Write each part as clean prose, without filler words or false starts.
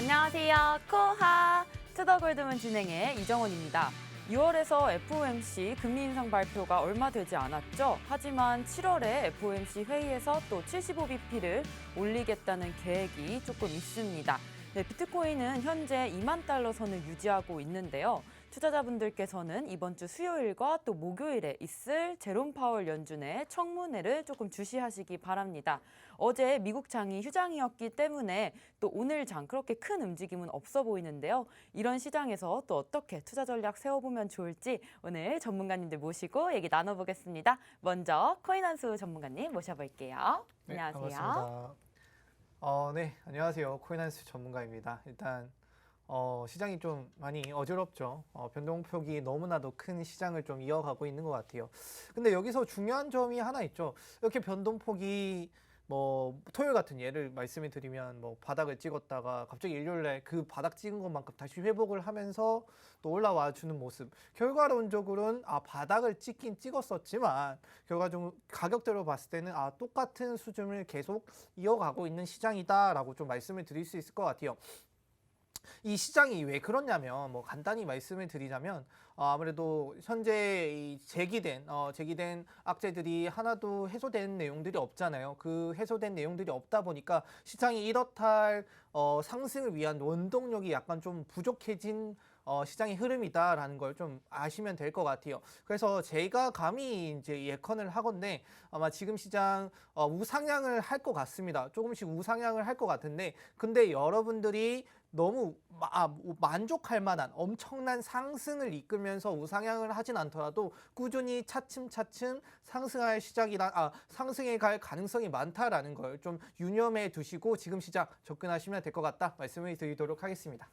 안녕하세요. 코하 투더골드문 진행의 이정원입니다. 6월에서 FOMC 금리 인상 발표가 얼마 되지 않았죠. 하지만 7월에 FOMC 회의에서 또 75bp를 올리겠다는 계획이 조금 있습니다. 네, 비트코인은 현재 2만 달러 선을 유지하고 있는데요. 투자자분들께서는 이번 주 수요일과 또 목요일에 있을 제롬 파월 연준의 청문회를 조금 주시하시기 바랍니다. 어제 미국 장이 휴장이었기 때문에 또 오늘 장 그렇게 큰 움직임은 없어 보이는데요. 이런 시장에서 또 어떻게 투자 전략 세워보면 좋을지 오늘 전문가님들 모시고 얘기 나눠보겠습니다. 먼저 코인한수 전문가님 모셔볼게요. 네, 안녕하세요. 반갑습니다. 네, 안녕하세요. 코인한수 전문가입니다. 일단 시장이 좀 많이 어지럽죠. 변동폭이 너무나도 큰 시장을 좀 이어가고 있는 것 같아요. 근데 여기서 중요한 점이 하나 있죠. 이렇게 변동폭이 토요일 같은 예를 말씀을 드리면 바닥을 찍었다가 갑자기 일요일에 그 바닥 찍은 것만큼 다시 회복을 하면서 또 올라와 주는 모습. 결과론적으로는 바닥을 찍긴 찍었었지만 결과적으로 가격대로 봤을 때는 똑같은 수준을 계속 이어가고 있는 시장이다라고 좀 말씀을 드릴 수 있을 것 같아요. 이 시장이 왜 그렇냐면 간단히 말씀을 드리자면 아무래도 현재 이 제기된 악재들이 하나도 해소된 내용들이 없잖아요. 그 해소된 내용들이 없다 보니까 시장이 이렇다 할 상승을 위한 원동력이 약간 좀 부족해진 시장의 흐름이다라는 걸 좀 아시면 될 것 같아요. 그래서 제가 감히 이제 예컨을 하건데 아마 지금 시장 우상향을 할 것 같습니다. 조금씩 우상향을 할 것 같은데 근데 여러분들이 너무 만족할 만한 엄청난 상승을 이끌면서 우상향을 하진 않더라도 꾸준히 차츰차츰 상승해 갈 가능성이 많다라는 걸 좀 유념해 두시고 지금 시장 접근하시면 될 것 같다 말씀을 드리도록 하겠습니다.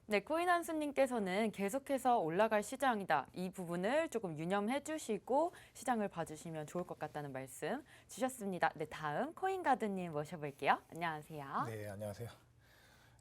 네, 코인한수님께서는 계속해서 올라갈 시장이다. 이 부분을 조금 유념해 주시고 시장을 봐주시면 좋을 것 같다는 말씀 주셨습니다. 네, 다음 코인가드님 모셔볼게요. 안녕하세요. 네, 안녕하세요.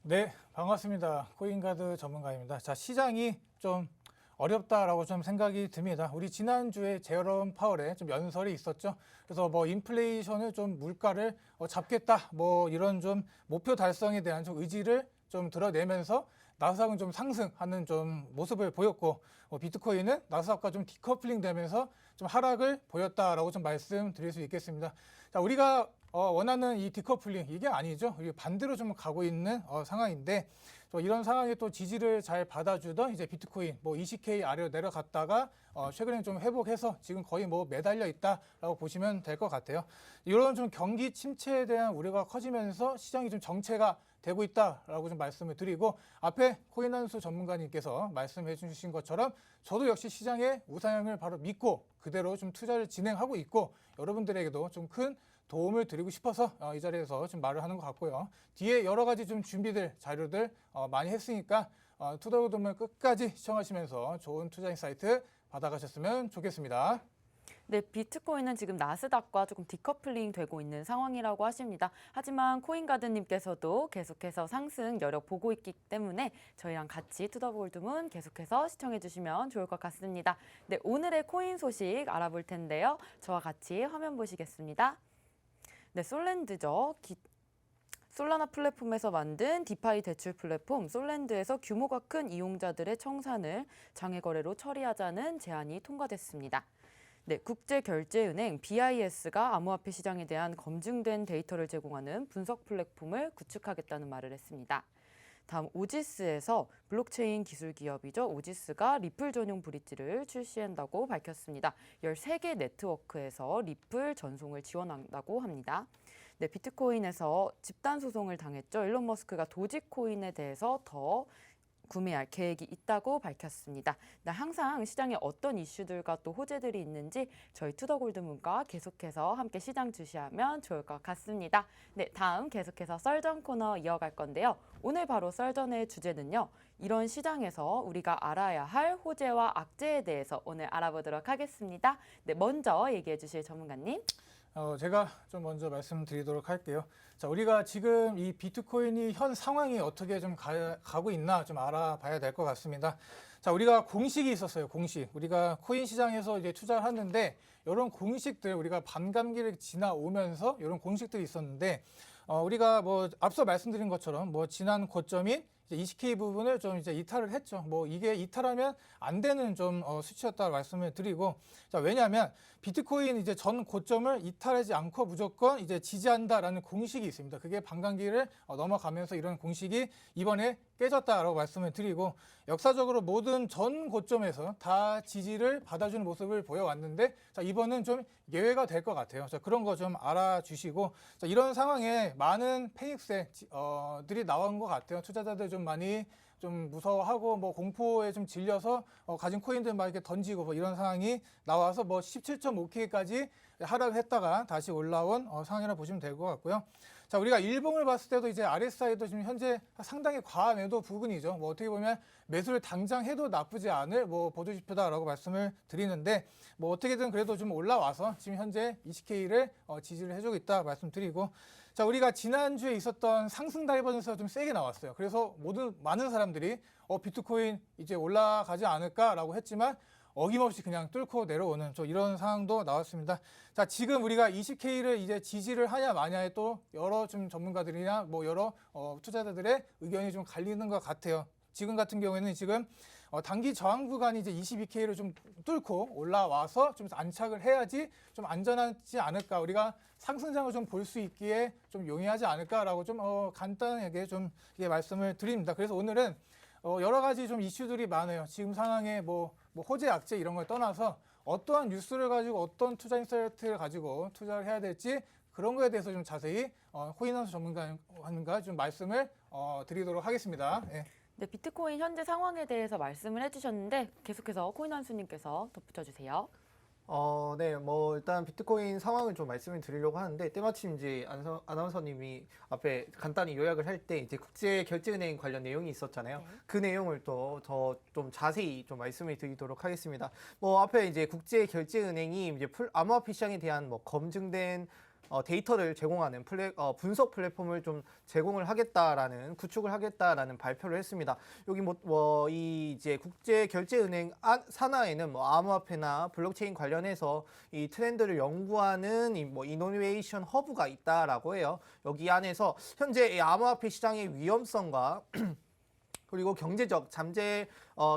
네, 반갑습니다. 코인가드 전문가입니다. 자, 시장이 좀 어렵다라고 좀 생각이 듭니다. 우리 지난주에 제롬 파월에 좀 연설이 있었죠. 그래서 인플레이션을 좀 물가를 잡겠다, 이런 좀 목표 달성에 대한 좀 의지를 좀 드러내면서 나스닥은 좀 상승하는 좀 모습을 보였고 비트코인은 나스닥과 좀 디커플링 되면서 좀 하락을 보였다라고 좀 말씀드릴 수 있겠습니다. 자, 우리가 원하는 이 디커플링 이게 아니죠. 우리 반대로 좀 가고 있는 상황인데 이런 상황에 또 지지를 잘 받아주던 이제 비트코인 20K 아래로 내려갔다가 최근에 좀 회복해서 지금 거의 매달려 있다라고 보시면 될 것 같아요. 이런 좀 경기 침체에 대한 우려가 커지면서 시장이 좀 정체가 되고 있다라고 좀 말씀을 드리고 앞에 코인한수 전문가님께서 말씀해 주신 것처럼 저도 역시 시장의 우상향을 바로 믿고 그대로 좀 투자를 진행하고 있고 여러분들에게도 좀 큰 도움을 드리고 싶어서 이 자리에서 좀 말을 하는 것 같고요. 뒤에 여러 가지 좀 준비들 자료들 많이 했으니까 투더골드문 끝까지 시청하시면서 좋은 투자 인사이트 받아가셨으면 좋겠습니다. 네, 비트코인은 지금 나스닥과 조금 디커플링 되고 있는 상황이라고 하십니다. 하지만 코인가드님께서도 계속해서 상승 여력 보고 있기 때문에 저희랑 같이 투더골드문 계속해서 시청해 주시면 좋을 것 같습니다. 네, 오늘의 코인 소식 알아볼 텐데요. 저와 같이 화면 보시겠습니다. 네, 솔랜드죠. 솔라나 플랫폼에서 만든 디파이 대출 플랫폼 솔랜드에서 규모가 큰 이용자들의 청산을 장외 거래로 처리하자는 제안이 통과됐습니다. 네, 국제결제은행 BIS가 암호화폐 시장에 대한 검증된 데이터를 제공하는 분석 플랫폼을 구축하겠다는 말을 했습니다. 다음 오지스에서 블록체인 기술 기업이죠. 오지스가 리플 전용 브릿지를 출시한다고 밝혔습니다. 13개 네트워크에서 리플 전송을 지원한다고 합니다. 네, 비트코인에서 집단 소송을 당했죠. 일론 머스크가 도지코인에 대해서 더 구매할 계획이 있다고 밝혔습니다. 항상 시장에 어떤 이슈들과 또 호재들이 있는지 저희 투더골드문과 계속해서 함께 시장 주시하면 좋을 것 같습니다. 네, 다음 계속해서 썰전 코너 이어갈 건데요. 오늘 바로 썰전의 주제는요. 이런 시장에서 우리가 알아야 할 호재와 악재에 대해서 오늘 알아보도록 하겠습니다. 네, 먼저 얘기해 주실 전문가님. 제가 좀 먼저 말씀드리도록 할게요. 자, 우리가 지금 이 비트코인이 현 상황이 어떻게 좀 가고 있나 좀 알아봐야 될 것 같습니다. 자, 우리가 공식이 있었어요. 공식. 우리가 코인 시장에서 이제 투자를 하는데 이런 공식들 우리가 반감기를 지나오면서 이런 공식들이 있었는데 우리가 뭐 앞서 말씀드린 것처럼 뭐 지난 고점인 이제 20K 부분을 좀 이제 이탈을 했죠. 뭐 이게 이탈하면 안 되는 좀 수치였다고 말씀을 드리고, 자, 왜냐하면 비트코인 이제 전 고점을 이탈하지 않고 무조건 이제 지지한다라는 공식이 있습니다. 그게 반감기를 넘어가면서 이런 공식이 이번에 깨졌다라고 말씀을 드리고, 역사적으로 모든 전 고점에서 다 지지를 받아주는 모습을 보여왔는데, 자, 이번은 좀 예외가 될 것 같아요. 자, 그런 거 좀 알아주시고, 자, 이런 상황에 많은 패닉세들이 나온 것 같아요. 투자자들 좀 많이 좀 무서워하고 뭐 공포에 좀 질려서 가진 코인들 막 이렇게 던지고 뭐 이런 상황이 나와서 뭐 17.5K까지 하락을 했다가 다시 올라온 상황이라 보시면 될 것 같고요. 자, 우리가 일봉을 봤을 때도 이제 RSI도 지금 현재 상당히 과매도 부분이죠. 뭐 어떻게 보면 매수를 당장 해도 나쁘지 않을 뭐 보조지표다라고 말씀을 드리는데, 뭐 어떻게든 그래도 좀 올라와서 지금 현재 20K를 지지를 해주고 있다 말씀드리고, 자, 우리가 지난주에 있었던 상승 다이버전스가 좀 세게 나왔어요. 그래서 많은 사람들이 비트코인 이제 올라가지 않을까라고 했지만 어김없이 그냥 뚫고 내려오는 이런 상황도 나왔습니다. 자, 지금 우리가 20K를 이제 지지를 하냐 마냐에 또 여러 좀 전문가들이나 뭐 여러 투자자들의 의견이 좀 갈리는 것 같아요. 지금 같은 경우에는 지금 단기 저항 구간이 이제 22K를 좀 뚫고 올라와서 좀 안착을 해야지 좀 안전하지 않을까, 우리가 상승장을 좀 볼 수 있기에 좀 용이하지 않을까라고 좀 간단하게 좀 이게 말씀을 드립니다. 그래서 오늘은 여러 가지 좀 이슈들이 많아요. 지금 상황에 뭐 호재 악재 이런 걸 떠나서 어떠한 뉴스를 가지고 어떤 투자 인사이트를 가지고 투자를 해야 될지 그런 거에 대해서 좀 자세히 코인원수 전문가님과 좀 말씀을 드리도록 하겠습니다. 예. 네, 비트코인 현재 상황에 대해서 말씀을 해주셨는데 계속해서 코인원수님께서 덧붙여주세요. 네, 뭐 일단 비트코인 상황을 좀 말씀을 드리려고 하는데, 때마침 이제 아나운서님이 앞에 간단히 요약을 할 때 이제 국제결제은행 관련 내용이 있었잖아요. 네. 그 내용을 또 더 좀 자세히 좀 말씀을 드리도록 하겠습니다. 뭐 앞에 이제 국제결제은행이 이제 암호화폐 시장에 대한 뭐 검증된 데이터를 제공하는 분석 플랫폼을 좀 제공을 하겠다라는, 구축을 하겠다라는 발표를 했습니다. 여기 이 이제 국제결제은행 산하에는 뭐 암호화폐나 블록체인 관련해서 이 트렌드를 연구하는 뭐 이노베이션 허브가 있다라고 해요. 여기 안에서 현재 이 암호화폐 시장의 위험성과 그리고 경제적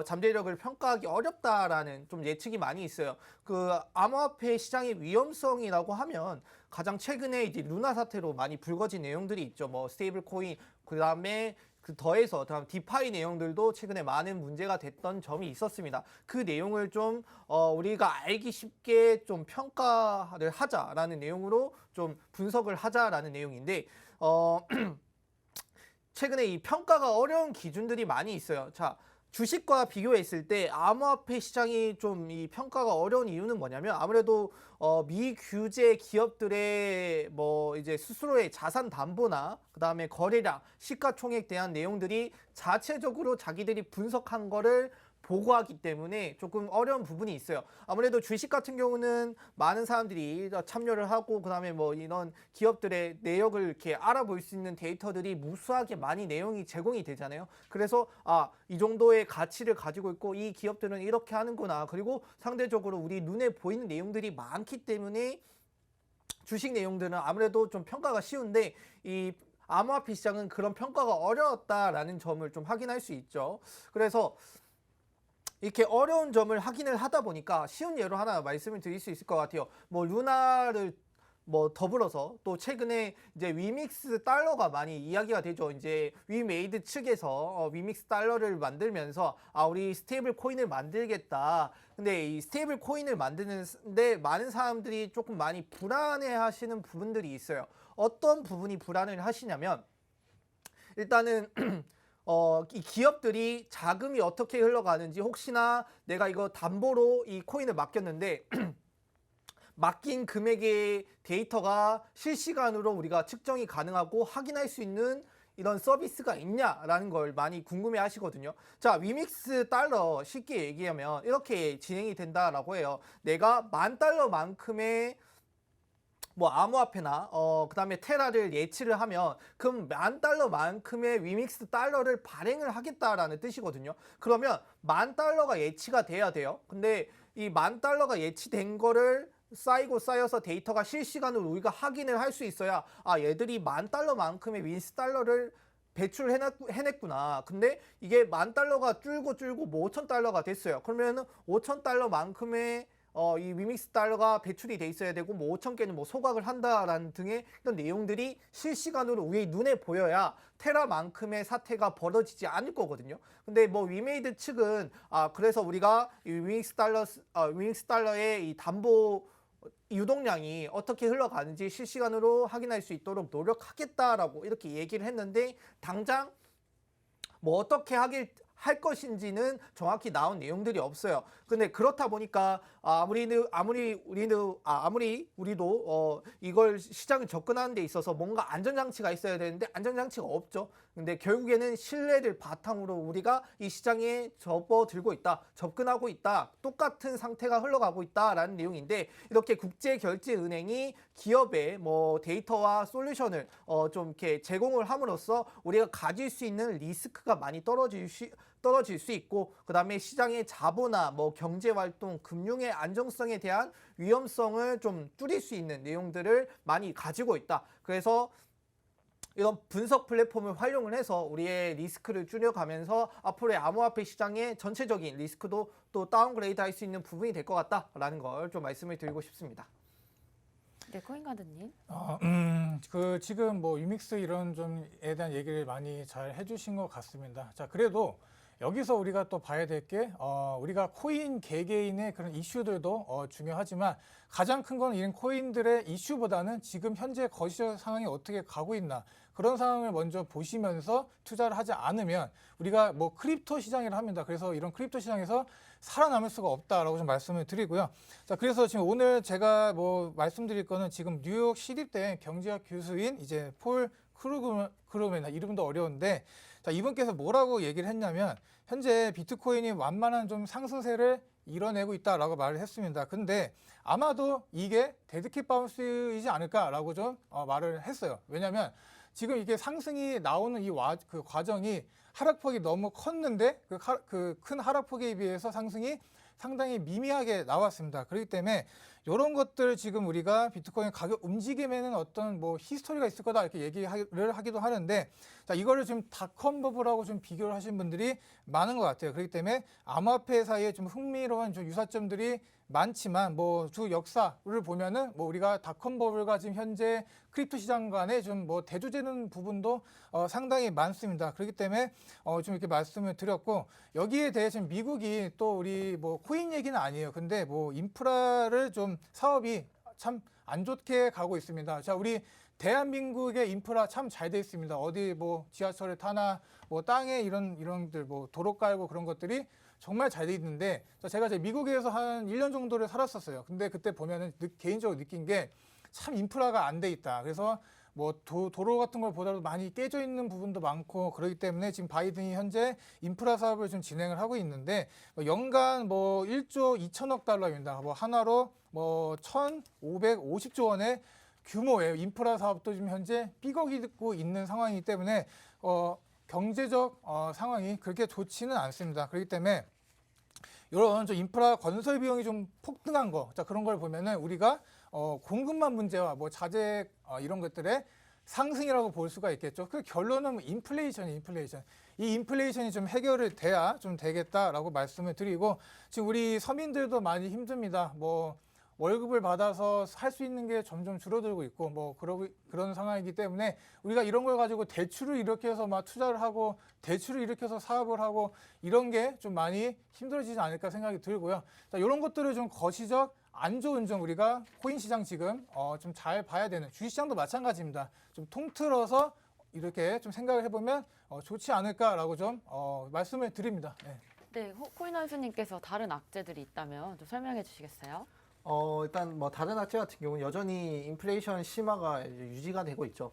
잠재력을 평가하기 어렵다라는 좀 예측이 많이 있어요. 그 암호화폐 시장의 위험성이라고 하면 가장 최근에 이제 루나 사태로 많이 불거진 내용들이 있죠. 뭐 스테이블 코인, 그다음에 더해서 디파이 내용들도 최근에 많은 문제가 됐던 점이 있었습니다. 그 내용을 좀 우리가 알기 쉽게 좀 평가를 하자라는 내용으로 좀 분석을 하자라는 내용인데, 최근에 이 평가가 어려운 기준들이 많이 있어요. 자, 주식과 비교했을 때 암호화폐 시장이 좀 이 평가가 어려운 이유는 뭐냐면, 아무래도 미규제 기업들의 뭐 이제 스스로의 자산 담보나 그다음에 거래량, 시가총액 대한 내용들이 자체적으로 자기들이 분석한 거를 보고하기 때문에 조금 어려운 부분이 있어요. 아무래도 주식 같은 경우는 많은 사람들이 참여를 하고 그다음에 뭐 이런 기업들의 내역을 이렇게 알아볼 수 있는 데이터들이 무수하게 많이 내용이 제공이 되잖아요. 그래서 이 정도의 가치를 가지고 있고 이 기업들은 이렇게 하는구나. 그리고 상대적으로 우리 눈에 보이는 내용들이 많기 때문에 주식 내용들은 아무래도 좀 평가가 쉬운데, 이 암호화폐 시장은 그런 평가가 어려웠다라는 점을 좀 확인할 수 있죠. 그래서 이렇게 어려운 점을 확인을 하다 보니까 쉬운 예로 하나 말씀을 드릴 수 있을 것 같아요. 뭐 루나를 뭐 더불어서 또 최근에 이제 위믹스 달러가 많이 이야기가 되죠. 이제 위메이드 측에서 위믹스 달러를 만들면서 우리 스테이블 코인을 만들겠다. 근데 이 스테이블 코인을 만드는데 많은 사람들이 조금 많이 불안해 하시는 부분들이 있어요. 어떤 부분이 불안을 하시냐면, 일단은 이 기업들이 자금이 어떻게 흘러가는지, 혹시나 내가 이거 담보로 이 코인을 맡겼는데 맡긴 금액의 데이터가 실시간으로 우리가 측정이 가능하고 확인할 수 있는 이런 서비스가 있냐라는 걸 많이 궁금해 하시거든요. 자, 위믹스 달러 쉽게 얘기하면 이렇게 진행이 된다라고 해요. 내가 $10,000만큼의 뭐 암호화폐나 그다음에 테라를 예치를 하면 그럼 $10,000만큼의 위믹스 달러를 발행을 하겠다라는 뜻이거든요. 그러면 $10,000가 예치가 돼야 돼요. 근데 이 $10,000가 예치된 거를 쌓이고 쌓여서 데이터가 실시간으로 우리가 확인을 할 수 있어야 얘들이 $10,000만큼의 윈스 달러를 해냈구나. 근데 이게 $10,000가 줄고 뭐 $5,000가 됐어요. 그러면은 $5,000만큼의 이 위믹스 달러가 배출이 돼 있어야 되고 뭐 5,000개는 뭐 소각을 한다라는 등의 이런 내용들이 실시간으로 우리의 눈에 보여야 테라만큼의 사태가 벌어지지 않을 거거든요. 근데 뭐 위메이드 측은 그래서 우리가 이 위믹스 달러의 이 담보 유동량이 어떻게 흘러가는지 실시간으로 확인할 수 있도록 노력하겠다라고 이렇게 얘기를 했는데 당장 뭐 어떻게 할 것인지는 정확히 나온 내용들이 없어요. 근데 그렇다 보니까 아무리 우리도 이걸 시장을 접근하는 데 있어서 뭔가 안전장치가 있어야 되는데 안전장치가 없죠. 근데 결국에는 신뢰를 바탕으로 우리가 이 시장에 접어들고 있다, 접근하고 있다, 똑같은 상태가 흘러가고 있다라는 내용인데 이렇게 국제결제은행이 기업의 뭐 데이터와 솔루션을 좀 이렇게 제공을 함으로써 우리가 가질 수 있는 리스크가 많이 떨어질 수 있고 그 다음에 시장의 자본화, 뭐 경제활동, 금융의 안정성에 대한 위험성을 좀 줄일 수 있는 내용들을 많이 가지고 있다. 그래서 이런 분석 플랫폼을 활용을 해서 우리의 리스크를 줄여가면서 앞으로의 암호화폐 시장의 전체적인 리스크도 또 다운그레이드 할 수 있는 부분이 될 것 같다라는 걸 좀 말씀을 드리고 싶습니다. 네, 코인가드님. 그 지금 뭐 유믹스 이런 좀에 대한 얘기를 많이 잘 해주신 것 같습니다. 자, 그래도 여기서 우리가 또 봐야 될 게 우리가 코인 개개인의 그런 이슈들도 중요하지만 가장 큰 건 이런 코인들의 이슈보다는 지금 현재 거시적 상황이 어떻게 가고 있나 그런 상황을 먼저 보시면서 투자를 하지 않으면 우리가 뭐 크립토 시장이라 합니다. 그래서 이런 크립토 시장에서 살아남을 수가 없다라고 좀 말씀을 드리고요. 자, 그래서 지금 오늘 제가 뭐 말씀드릴 거는 지금 뉴욕 시립대 경제학 교수인 이제 폴 크루그맨 이름도 어려운데 자, 이분께서 뭐라고 얘기를 했냐면 현재 비트코인이 완만한 좀 상승세를 이뤄내고 있다라고 말을 했습니다. 근데 아마도 이게 데드캣 바운스이지 않을까라고 좀 말을 했어요. 왜냐하면 지금 이게 상승이 나오는 그 과정이 하락폭이 너무 컸는데 그 큰 하락폭에 비해서 상승이 상당히 미미하게 나왔습니다. 그렇기 때문에 이런 것들 지금 우리가 비트코인 가격 움직임에는 어떤 뭐 히스토리가 있을 거다 이렇게 얘기를 하기도 하는데 자, 이거를 지금 닷컴 버블하고 좀 비교를 하신 분들이 많은 것 같아요. 그렇기 때문에 암호화폐 사이에 좀 흥미로운 좀 유사점들이 많지만 뭐 주 역사를 보면은 뭐 우리가 닷컴 버블과 지금 현재 크립토 시장 간에 좀 뭐 대조되는 부분도 상당히 많습니다. 그렇기 때문에 좀 이렇게 말씀을 드렸고 여기에 대해 지금 미국이 또 우리 뭐 코인 얘기는 아니에요. 근데 뭐 인프라를 좀 사업이 참 안 좋게 가고 있습니다. 자, 우리 대한민국의 인프라 참 잘 돼 있습니다. 어디 뭐 지하철을 타나 뭐 땅에 이런들 뭐 도로 깔고 그런 것들이 정말 잘 돼 있는데 제가 이제 미국에서 한 1년 정도를 살았었어요. 근데 그때 보면은 개인적으로 느낀 게 참 인프라가 안 돼 있다. 그래서 뭐 도로 같은 걸 보더라도 많이 깨져 있는 부분도 많고 그렇기 때문에 지금 바이든이 현재 인프라 사업을 좀 진행을 하고 있는데 연간 뭐 1조 2천억 달러입니다. 뭐 하나로 뭐 1,550조 원의 규모의 인프라 사업도 지금 현재 삐걱이고 있는 상황이기 때문에 경제적 상황이 그렇게 좋지는 않습니다. 그렇기 때문에 이런 좀 인프라 건설 비용이 좀 폭등한 거, 자, 그런 걸 보면은 우리가 공급망 문제와 뭐 자재 이런 것들의 상승이라고 볼 수가 있겠죠. 그 결론은 뭐 인플레이션. 이 인플레이션이 좀 해결이 돼야 좀 되겠다라고 말씀을 드리고 지금 우리 서민들도 많이 힘듭니다. 뭐 월급을 받아서 할 수 있는 게 점점 줄어들고 있고 뭐 그런 상황이기 때문에 우리가 이런 걸 가지고 대출을 일으켜서 막 투자를 하고 대출을 일으켜서 사업을 하고 이런 게 좀 많이 힘들어지지 않을까 생각이 들고요. 자, 이런 것들을 좀 거시적 안 좋은 점 우리가 코인 시장 지금 좀 잘 봐야 되는 주식시장도 마찬가지입니다. 좀 통틀어서 이렇게 좀 생각을 해보면 좋지 않을까라고 좀 말씀을 드립니다. 네. 네, 코인 원수님께서 다른 악재들이 있다면 좀 설명해 주시겠어요? 일단 뭐 다른 악재 같은 경우는 여전히 인플레이션 심화가 이제 유지가 되고 있죠.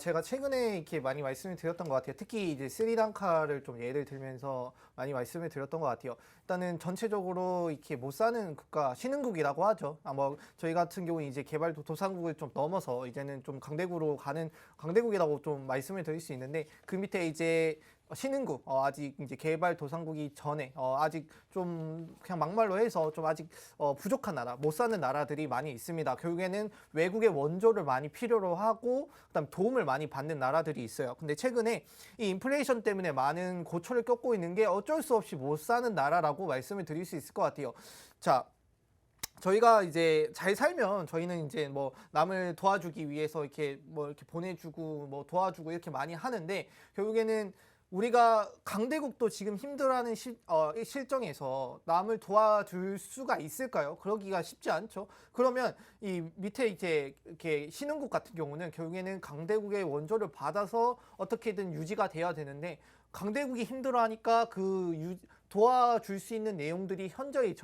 제가 최근에 이렇게 많이 말씀을 드렸던 것 같아요. 특히 이제 스리랑카를 좀 예를 들면서 많이 말씀을 드렸던 것 같아요. 일단은 전체적으로 이렇게 못 사는 국가, 신흥국이라고 하죠. 뭐 저희 같은 경우는 이제 개발도상국을 좀 넘어서 이제는 좀 강대국으로 가는 강대국이라고 좀 말씀을 드릴 수 있는데 그 밑에 이제 신흥국 아직 이제 개발도상국이 전에 아직 좀 그냥 막말로 해서 좀 아직 부족한 나라, 못 사는 나라들이 많이 있습니다. 결국에는 외국의 원조를 많이 필요로 하고 그다음 도움을 많이 받는 나라들이 있어요. 근데 최근에 이 인플레이션 때문에 많은 고초를 겪고 있는 게 어쩔 수 없이 못 사는 나라라고 말씀을 드릴 수 있을 것 같아요. 자, 저희가 이제 잘 살면 저희는 이제 뭐 남을 도와주기 위해서 이렇게 뭐 이렇게 보내주고 뭐 도와주고 이렇게 많이 하는데 결국에는 우리가 강대국도 지금 힘들어하는 실정에서 남을 도와줄 수가 있을까요? 그러기가 쉽지 않죠. 그러면 이 밑에 이제 이렇게 신흥국 같은 경우는 결국에는 강대국의 원조를 받아서 어떻게든 유지가 돼야 되는데 강대국이 힘들어하니까 도와줄 수 있는 내용들이 현저히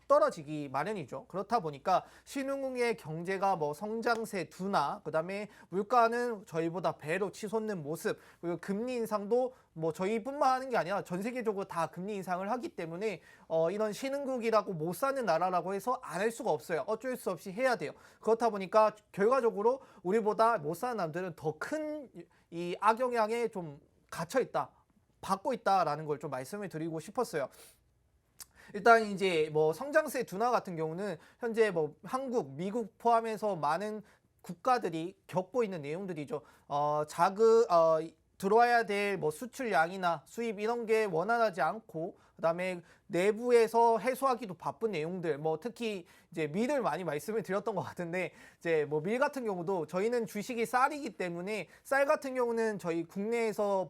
떨어지기 마련이죠. 그렇다 보니까 신흥국의 경제가 뭐 성장세 둔화, 그다음에 물가는 저희보다 배로 치솟는 모습, 그리고 금리 인상도 뭐 저희뿐만 하는 게 아니라 전 세계적으로 다 금리 인상을 하기 때문에 이런 신흥국이라고 못 사는 나라라고 해서 안 할 수가 없어요. 어쩔 수 없이 해야 돼요. 그렇다 보니까 결과적으로 우리보다 못 사는 남들은 더 큰 이 악영향에 좀 갇혀 있다, 받고 있다라는 걸 좀 말씀을 드리고 싶었어요. 일단 이제 뭐 성장세 둔화 같은 경우는 현재 뭐 한국, 미국 포함해서 많은 국가들이 겪고 있는 내용들이죠. 들어와야 될 뭐 수출량이나 수입 이런 게 원활하지 않고 그다음에 내부에서 해소하기도 바쁜 내용들, 뭐 특히 이제 밀을 많이 말씀을 드렸던 것 같은데 이제 뭐 밀 같은 경우도 저희는 주식이 쌀이기 때문에 쌀 같은 경우는 저희 국내에서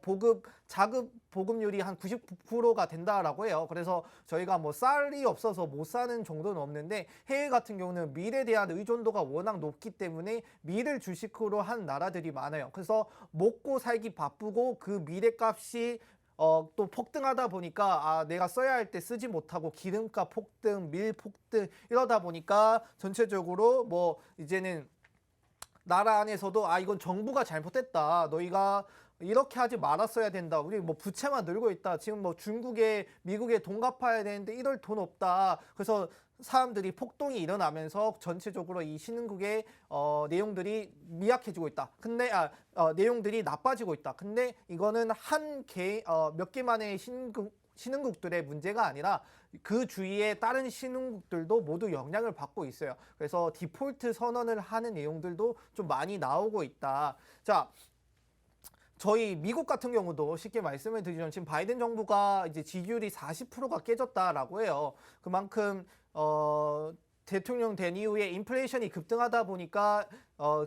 자급 보급률이 한 99%가 된다라고 해요. 그래서 저희가 뭐 쌀이 없어서 못 사는 정도는 없는데 해외 같은 경우는 밀에 대한 의존도가 워낙 높기 때문에 밀을 주식으로 한 나라들이 많아요. 그래서 먹고 살기 바쁘고 그 밀의 값이 또 폭등하다 보니까 내가 써야 할 때 쓰지 못하고 기름값 폭등, 밀 폭등 이러다 보니까 전체적으로 뭐 이제는 나라 안에서도 이건 정부가 잘못했다. 너희가 이렇게 하지 말았어야 된다. 우리 뭐 부채만 늘고 있다. 지금 뭐 중국에 미국에 돈 갚아야 되는데 이럴 돈 없다. 그래서 사람들이 폭동이 일어나면서 전체적으로 이 신흥국의 내용들이 미약해지고 있다. 근데 내용들이 나빠지고 있다. 근데 이거는 몇 개만의 신흥국들의 문제가 아니라 그 주위에 다른 신흥국들도 모두 영향을 받고 있어요. 그래서 디폴트 선언을 하는 내용들도 좀 많이 나오고 있다. 자, 저희 미국 같은 경우도 쉽게 말씀을 드리자면 지금 바이든 정부가 이제 지지율이 40%가 깨졌다라고 해요. 그만큼 대통령 된 이후에 인플레이션이 급등하다 보니까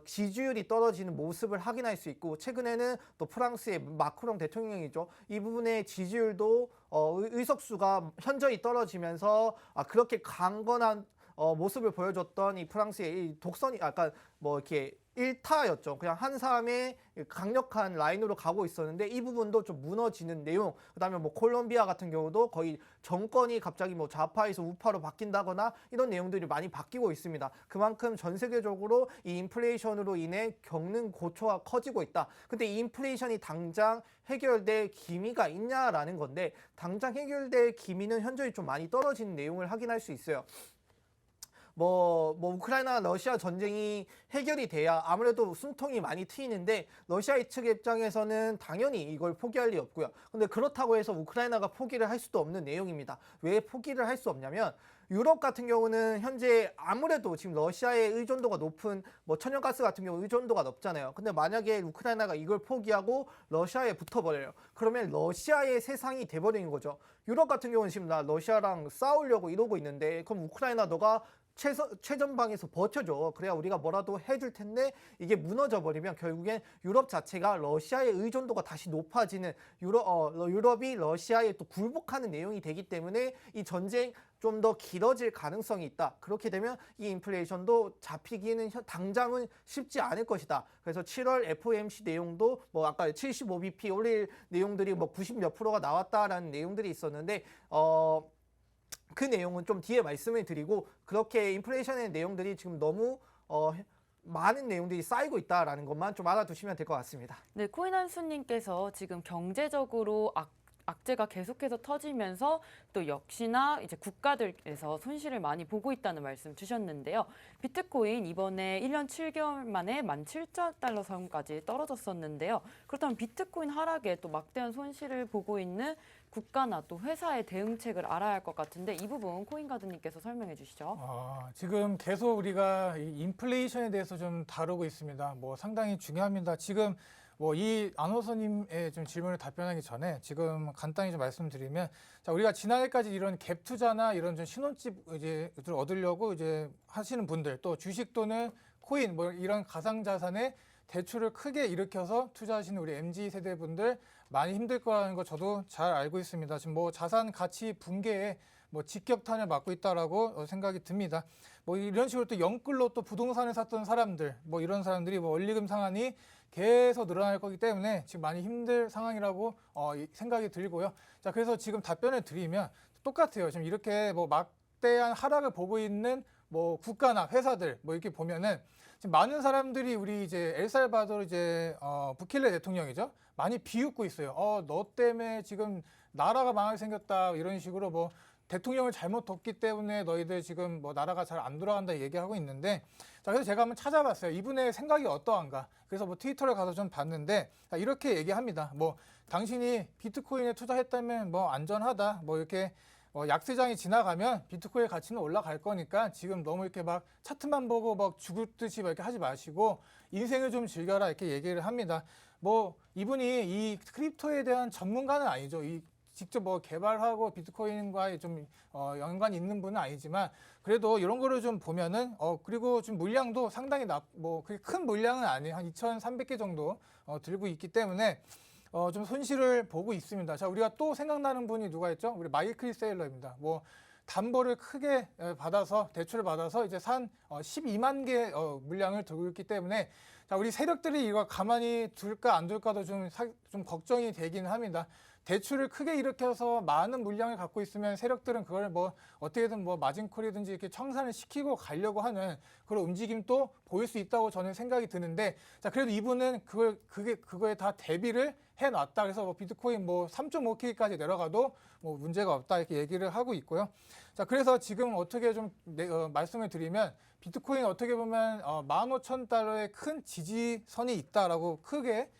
지지율이 떨어지는 모습을 확인할 수 있고 최근에는 또 프랑스의 마크롱 대통령이죠. 이 부분의 지지율도 의석수가 현저히 떨어지면서 그렇게 강건한 모습을 보여줬던 이 프랑스의 이 독선이 약간 뭐 이렇게 일타였죠. 그냥 한 사람의 강력한 라인으로 가고 있었는데 이 부분도 좀 무너지는 내용. 그다음에 뭐 콜롬비아 같은 경우도 거의 정권이 갑자기 뭐 좌파에서 우파로 바뀐다거나 이런 내용들이 많이 바뀌고 있습니다. 그만큼 전 세계적으로 이 인플레이션으로 인해 겪는 고초가 커지고 있다. 근데 이 인플레이션이 당장 해결될 기미가 있냐라는 건데 당장 해결될 기미는 현저히 좀 많이 떨어지는 내용을 확인할 수 있어요. 뭐 우크라이나 러시아 전쟁이 해결이 돼야 아무래도 숨통이 많이 트이는데 러시아 측의 입장에서는 당연히 이걸 포기할 리 없고요. 근데 그렇다고 해서 우크라이나가 포기를 할 수도 없는 내용입니다. 왜 포기를 할 수 없냐면 유럽 같은 경우는 현재 아무래도 지금 러시아의 의존도가 높은 뭐 천연가스 같은 경우 의존도가 높잖아요. 근데 만약에 우크라이나가 이걸 포기하고 러시아에 붙어버려요. 그러면 러시아의 세상이 돼버리는 거죠. 유럽 같은 경우는 지금 나 러시아랑 싸우려고 이러고 있는데 그럼 우크라이나 너가 최전방에서 버텨줘. 그래야 우리가 뭐라도 해줄 텐데 이게 무너져 버리면 결국엔 유럽 자체가 러시아의 의존도가 다시 높아지는 유럽이 러시아에 또 굴복하는 내용이 되기 때문에 이 전쟁 좀 더 길어질 가능성이 있다. 그렇게 되면 이 인플레이션도 잡히기는 당장은 쉽지 않을 것이다. 그래서 7월 FOMC 내용도 뭐 아까 75bp 올릴 내용들이 뭐 90 몇 %가 나왔다라는 내용들이 있었는데 그 내용은 좀 뒤에 말씀을 드리고 그렇게 인플레이션의 내용들이 지금 너무 많은 내용들이 쌓이고 있다라는 것만 좀 알아두시면 될 것 같습니다. 네, 코인한수님께서 지금 경제적으로 악재가 계속해서 터지면서 또 역시나 이제 국가들에서 손실을 많이 보고 있다는 말씀 주셨는데요. 비트코인 이번에 1년 7개월 만에 17,000달러 선까지 떨어졌었는데요. 그렇다면 비트코인 하락에 또 막대한 손실을 보고 있는 국가나 또 회사의 대응책을 알아야 할 것 같은데 이 부분 코인가드님께서 설명해 주시죠. 지금 계속 우리가 이 인플레이션에 대해서 좀 다루고 있습니다. 뭐 상당히 중요합니다. 지금 뭐 이 아나운서님의 좀 질문을 답변하기 전에 지금 간단히 좀 말씀드리면, 자, 우리가 지난해까지 이런 갭 투자나 이런 좀 신혼집 이제 얻으려고 이제 하시는 분들, 또 주식 또는 코인 뭐 이런 가상 자산에 대출을 크게 일으켜서 투자하시는 우리 MZ 세대 분들 많이 힘들 거라는 거 저도 잘 알고 있습니다. 지금 뭐 자산 가치 붕괴에 뭐 직격탄을 맞고 있다라고 생각이 듭니다. 뭐 이런 식으로 또 영끌로 또 부동산을 샀던 사람들, 뭐 이런 사람들이 뭐 원리금 상환이 계속 늘어날 거기 때문에 지금 많이 힘들 상황이라고 생각이 들고요. 자, 그래서 지금 답변을 드리면 똑같아요. 지금 이렇게 뭐 막대한 하락을 보고 있는 뭐 국가나 회사들 뭐 이렇게 보면은 지금 많은 사람들이 우리 이제 엘살바도르 이제 부킬레 대통령이죠. 많이 비웃고 있어요. 너 때문에 지금 나라가 망하게 생겼다 이런 식으로 뭐 대통령을 잘못 뒀기 때문에 너희들 지금 뭐 나라가 잘 안 돌아간다 얘기하고 있는데, 자, 그래서 제가 한번 찾아봤어요. 이분의 생각이 어떠한가. 그래서 뭐 트위터를 가서 좀 봤는데, 자, 이렇게 얘기합니다. 뭐 당신이 비트코인에 투자했다면 뭐 안전하다. 뭐 이렇게 약세장이 지나가면 비트코인 가치는 올라갈 거니까 지금 너무 이렇게 막 차트만 보고 막 죽을 듯이 막 이렇게 하지 마시고 인생을 좀 즐겨라 이렇게 얘기를 합니다. 뭐 이분이 이 크립토에 대한 전문가는 아니죠. 이 직접 뭐 개발하고 비트코인과 좀 연관이 있는 분은 아니지만 그래도 이런 거를 좀 보면은 그리고 좀 물량도 상당히 뭐 그게 큰 물량은 아니에요. 한 2,300개 정도 들고 있기 때문에 좀 손실을 보고 있습니다. 자, 우리가 또 생각나는 분이 누가 있죠? 우리 마이클 세일러입니다. 뭐 담보를 크게 받아서 대출을 받아서 이제 산 12만 개 물량을 들고 있기 때문에, 자, 우리 세력들이 이거 가만히 둘까 안 둘까도 좀 걱정이 되긴 합니다. 대출을 크게 일으켜서 많은 물량을 갖고 있으면 세력들은 그걸 뭐 어떻게든 뭐 마진콜이든지 이렇게 청산을 시키고 가려고 하는 그런 움직임도 보일 수 있다고 저는 생각이 드는데, 자, 그래도 이분은 그거에 다 대비를 해놨다. 그래서 뭐 비트코인 뭐 3.5K까지 내려가도 뭐 문제가 없다 이렇게 얘기를 하고 있고요. 자, 그래서 지금 어떻게 좀 말씀을 드리면 비트코인 어떻게 보면 15,000달러의 큰 지지선이 있다라고 크게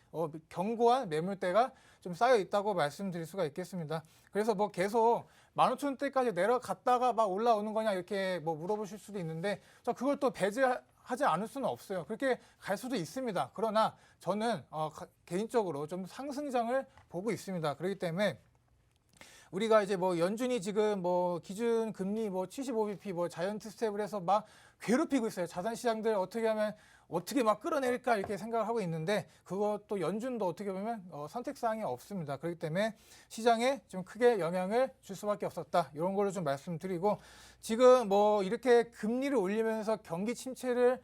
견고한 매물대가 좀 쌓여 있다고 말씀드릴 수가 있겠습니다. 그래서 뭐 계속 15,000대까지 내려갔다가 막 올라오는 거냐 이렇게 뭐 물어보실 수도 있는데, 저 그걸 또 배제하지 않을 수는 없어요. 그렇게 갈 수도 있습니다. 그러나 저는 개인적으로 좀 상승장을 보고 있습니다. 그렇기 때문에 우리가 이제 뭐 연준이 지금 뭐 기준 금리 뭐 75bp 뭐 자이언트 스텝을 해서 막 괴롭히고 있어요. 자산 시장들 어떻게 하면 어떻게 막 끌어내릴까 이렇게 생각을 하고 있는데, 그것도 연준도 어떻게 보면 선택사항이 없습니다. 그렇기 때문에 시장에 좀 크게 영향을 줄 수밖에 없었다. 이런 거를 좀 말씀드리고, 지금 뭐 이렇게 금리를 올리면서 경기 침체를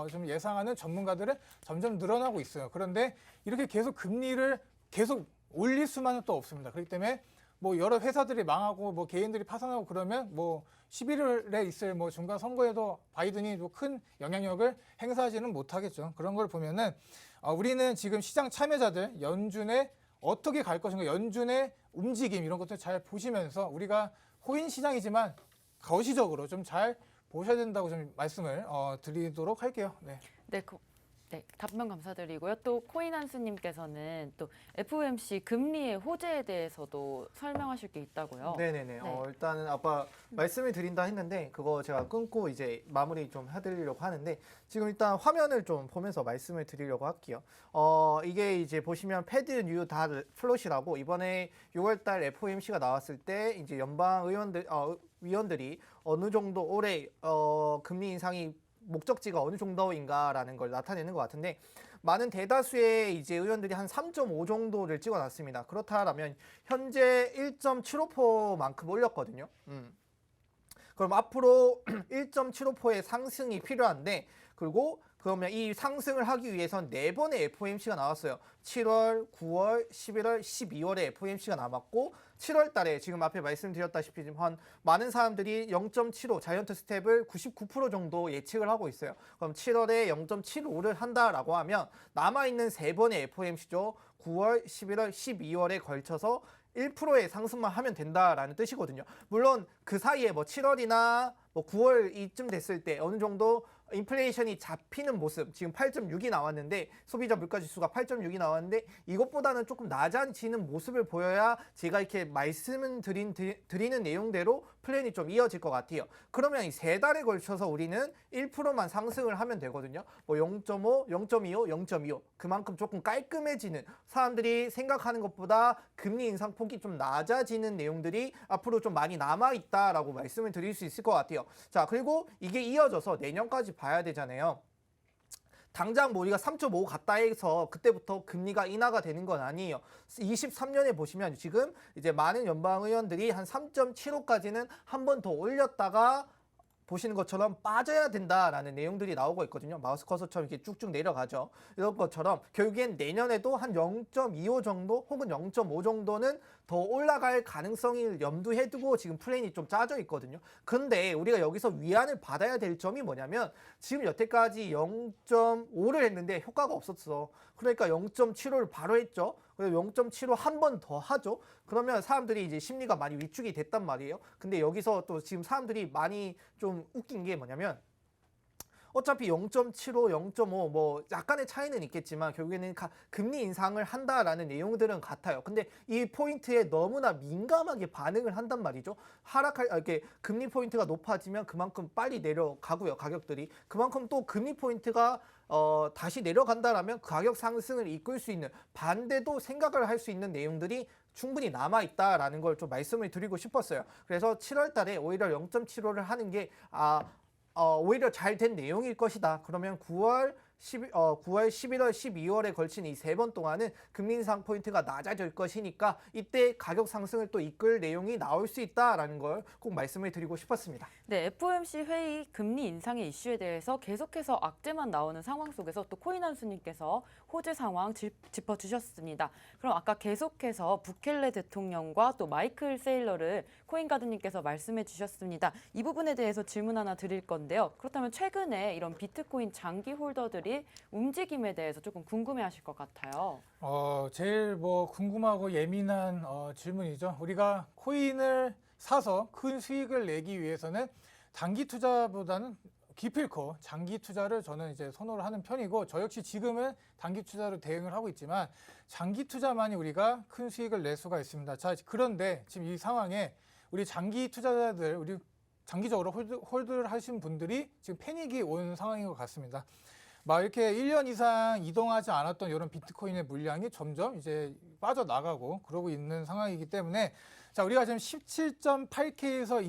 좀 예상하는 전문가들은 점점 늘어나고 있어요. 그런데 이렇게 계속 금리를 계속 올릴 수만은 또 없습니다. 그렇기 때문에 뭐 여러 회사들이 망하고 뭐 개인들이 파산하고 그러면 뭐 11월에 있을 뭐 중간 선거에도 바이든이 뭐 큰 영향력을 행사하지는 못하겠죠. 그런 걸 보면은 우리는 지금 시장 참여자들 연준에 어떻게 갈 것인가, 연준의 움직임 이런 것들 잘 보시면서 우리가 코인 시장이지만 거시적으로 좀 잘 보셔야 된다고 좀 말씀을 드리도록 할게요. 네. 네, 답변 감사드리고요. 또 코인한스님께서는 또 FOMC 금리의 호재에 대해서도 설명하실 게 있다고요. 네네네. 네. 일단은 아까 말씀을 드린다 했는데 그거 제가 끊고 이제 마무리 좀 해드리려고 하는데, 지금 일단 화면을 좀 보면서 말씀을 드리려고 할게요. 이게 이제 보시면 패드 뉴 닷 플롯이라고 이번에 6월달 FOMC가 나왔을 때 이제 연방 위원들이 어느 정도 올해 금리 인상이 목적지가 어느 정도인가라는 걸 나타내는 것 같은데, 많은 대다수의 이제 의원들이 한 3.5 정도를 찍어놨습니다. 그렇다면 현재 1.75%만큼 올렸거든요. 그럼 앞으로 1.75%의 상승이 필요한데, 그리고 그러면 이 상승을 하기 위해선 4번의 FOMC가 나왔어요. 7월, 9월, 11월, 12월에 FOMC가 남았고, 7월 달에 지금 앞에 말씀드렸다시피 한 많은 사람들이 0.75 자이언트 스텝을 99% 정도 예측을 하고 있어요. 그럼 7월에 0.75를 한다라고 하면 남아있는 3번의 FOMC죠. 9월, 11월, 12월에 걸쳐서 1%의 상승만 하면 된다라는 뜻이거든요. 물론 그 사이에 뭐 7월이나 뭐 9월 이쯤 됐을 때 어느 정도 인플레이션이 잡히는 모습, 지금 8.6이 나왔는데 소비자 물가 지수가 8.6이 나왔는데 이것보다는 조금 낮아지는 모습을 보여야 제가 이렇게 말씀을 드리는 내용대로 플랜이 좀 이어질 것 같아요. 그러면 이 3달에 걸쳐서 우리는 1%만 상승을 하면 되거든요. 뭐 0.5, 0.25, 0.25 그만큼 조금 깔끔해지는, 사람들이 생각하는 것보다 금리 인상 폭이 좀 낮아지는 내용들이 앞으로 좀 많이 남아있다라고 말씀을 드릴 수 있을 것 같아요. 자, 그리고 이게 이어져서 내년까지 봐야 되잖아요. 당장 뭐 우리가 3.5 갔다 해서 그때부터 금리가 인하가 되는 건 아니에요. 23년에 보시면 지금 이제 많은 연방 의원들이 한 3.75까지는 한 번 더 올렸다가 보시는 것처럼 빠져야 된다라는 내용들이 나오고 있거든요. 마우스 커서처럼 이렇게 쭉쭉 내려가죠. 이런 것처럼 결국엔 내년에도 한 0.25 정도 혹은 0.5 정도는 더 올라갈 가능성을 염두에 두고 지금 플랜이 좀 짜져 있거든요. 근데 우리가 여기서 위안을 받아야 될 점이 뭐냐면 지금 여태까지 0.5를 했는데 효과가 없었어. 그러니까 0.75를 바로 했죠. 그래서 0.75 한 번 더 하죠. 그러면 사람들이 이제 심리가 많이 위축이 됐단 말이에요. 근데 여기서 또 지금 사람들이 많이 좀 웃긴 게 뭐냐면 어차피 0.75, 0.5 뭐 약간의 차이는 있겠지만 결국에는 금리 인상을 한다라는 내용들은 같아요. 근데 이 포인트에 너무나 민감하게 반응을 한단 말이죠. 이렇게 금리 포인트가 높아지면 그만큼 빨리 내려가고요. 가격들이. 그만큼 또 금리 포인트가 다시 내려간다라면 가격 상승을 이끌 수 있는, 반대도 생각을 할 수 있는 내용들이 충분히 남아있다라는 걸 좀 말씀을 드리고 싶었어요. 그래서 7월 달에 오히려 0.75를 하는 게 오히려 잘 된 내용일 것이다. 그러면 9월, 11월, 12월에 걸친 이 3번 동안은 금리 인상 포인트가 낮아질 것이니까 이때 가격 상승을 또 이끌 내용이 나올 수 있다라는 걸 꼭 말씀을 드리고 싶었습니다. 네, FOMC 회의 금리 인상의 이슈에 대해서 계속해서 악재만 나오는 상황 속에서 또 코인한수님께서 호재 상황 짚어주셨습니다. 그럼 아까 계속해서 부켈레 대통령과 또 마이클 세일러를 코인가드님께서 말씀해 주셨습니다. 이 부분에 대해서 질문 하나 드릴 건데요. 그렇다면 최근에 이런 비트코인 장기 홀더들이 움직임에 대해서 조금 궁금해하실 것 같아요. 제일 뭐 궁금하고 예민한 질문이죠. 우리가 코인을 사서 큰 수익을 내기 위해서는 단기 투자보다는 기필코 장기 투자를 저는 이제 선호를 하는 편이고, 저 역시 지금은 단기 투자로 대응을 하고 있지만 장기 투자만이 우리가 큰 수익을 낼 수가 있습니다. 자, 그런데 지금 이 상황에 우리 장기 투자자들, 우리 장기적으로 홀드를 하신 분들이 지금 패닉이 온 상황인 것 같습니다. 막 이렇게 1년 이상 이동하지 않았던 이런 비트코인의 물량이 점점 이제 빠져나가고 그러고 있는 상황이기 때문에, 자, 우리가 지금 17.8K에서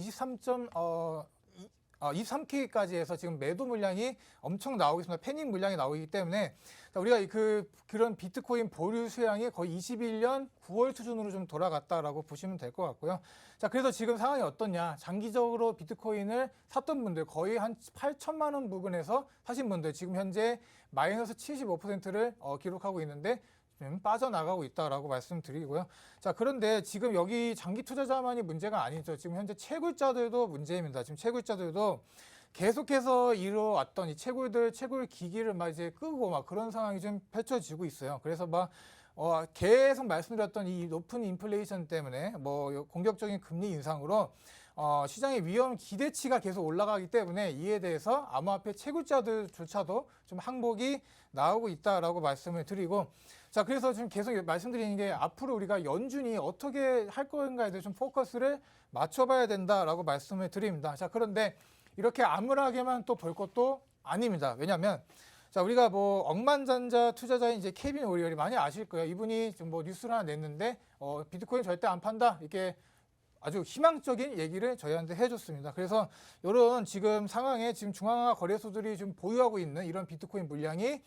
23K까지 해서 지금 매도 물량이 엄청 나오고 있습니다. 패닉 물량이 나오기 때문에, 자, 우리가 그런 비트코인 보유 수량이 거의 21년 9월 수준으로 좀 돌아갔다라고 보시면 될 것 같고요. 자, 그래서 지금 상황이 어떻냐? 장기적으로 비트코인을 샀던 분들, 거의 한 8천만 원 부근에서 사신 분들, 지금 현재 마이너스 75%를 기록하고 있는데 빠져나가고 있다라고 말씀드리고요. 자, 그런데 지금 여기 장기 투자자만이 문제가 아니죠. 지금 현재 채굴자들도 문제입니다. 지금 채굴자들도 계속해서 이뤄왔던 이 채굴 기기를 막 이제 끄고 막 그런 상황이 좀 펼쳐지고 있어요. 그래서 막 계속 말씀드렸던 이 높은 인플레이션 때문에 뭐 공격적인 금리 인상으로 시장의 위험 기대치가 계속 올라가기 때문에 이에 대해서 암호화폐 채굴자들조차도 좀 항복이 나오고 있다라고 말씀을 드리고, 자, 그래서 지금 계속 말씀드리는 게 앞으로 우리가 연준이 어떻게 할 건가에 대해서 좀 포커스를 맞춰봐야 된다라고 말씀을 드립니다. 자, 그런데 이렇게 암울하게만 또 볼 것도 아닙니다. 왜냐하면 자, 우리가 뭐 억만장자 투자자인 이제 케빈 오리얼이 많이 아실 거예요. 이분이 지금 뭐 뉴스를 하나 냈는데 비트코인 절대 안 판다, 이렇게 아주 희망적인 얘기를 저희한테 해줬습니다. 그래서 이런 지금 상황에 지금 중앙화 거래소들이 좀 보유하고 있는 이런 비트코인 물량이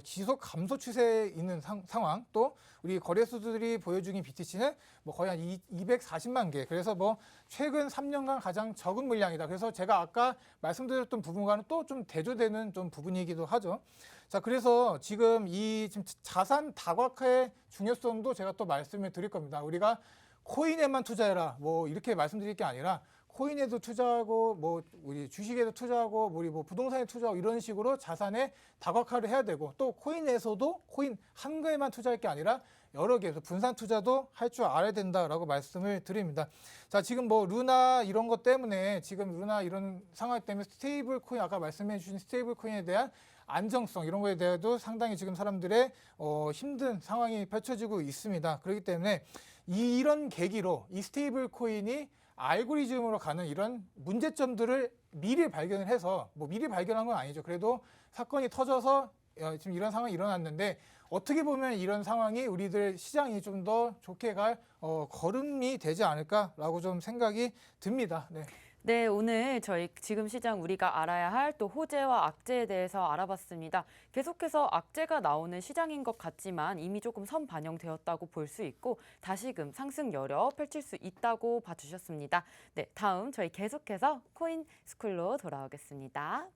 지속 감소 추세에 있는 상황, 또 우리 거래소들이 보유 중인 BTC는 뭐 거의 한 240만 개. 그래서 뭐 최근 3년간 가장 적은 물량이다. 그래서 제가 아까 말씀드렸던 부분과는 또 좀 대조되는 좀 부분이기도 하죠. 자, 그래서 지금 지금 자산 다각화의 중요성도 제가 또 말씀을 드릴 겁니다. 우리가 코인에만 투자해라, 뭐 이렇게 말씀드릴 게 아니라 코인에도 투자하고 뭐 우리 주식에도 투자하고 우리 뭐 부동산에 투자하고 이런 식으로 자산의 다각화를 해야 되고, 또 코인에서도 코인 한 개만 투자할 게 아니라 여러 개, 분산 투자도 할 줄 알아야 된다라고 말씀을 드립니다. 자, 지금 뭐 루나 이런 것 때문에 지금 루나 이런 상황 때문에 스테이블 코인 아까 말씀해 주신 스테이블 코인에 대한 안정성 이런 거에 대해서도 상당히 지금 사람들의 힘든 상황이 펼쳐지고 있습니다. 그렇기 때문에 이런 계기로 이 스테이블 코인이 알고리즘으로 가는 이런 문제점들을 미리 발견을 해서 뭐 미리 발견한 건 아니죠. 그래도 사건이 터져서 지금 이런 상황이 일어났는데 어떻게 보면 이런 상황이 우리들 시장이 좀 더 좋게 갈 걸음이 되지 않을까라고 좀 생각이 듭니다. 네. 네, 오늘 저희 지금 시장 우리가 알아야 할 또 호재와 악재에 대해서 알아봤습니다. 계속해서 악재가 나오는 시장인 것 같지만 이미 조금 선반영되었다고 볼 수 있고 다시금 상승 여력 펼칠 수 있다고 봐주셨습니다. 네, 다음 저희 계속해서 코인 스쿨로 돌아오겠습니다.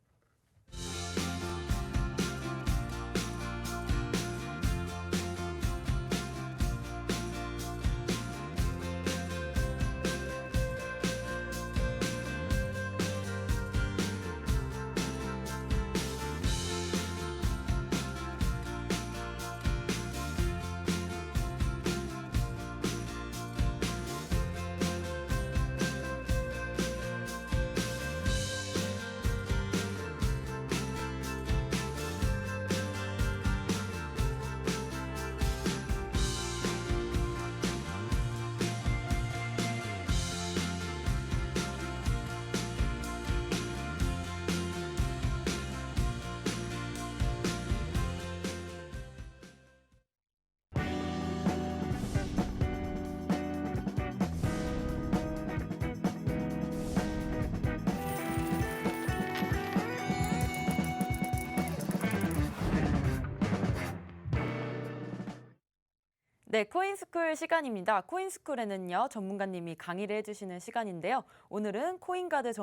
네, 코인스쿨 시간입니다. 코인스쿨에는요, 전문가님이 강의를 해주시는 시간인데요. 오늘은 코인가드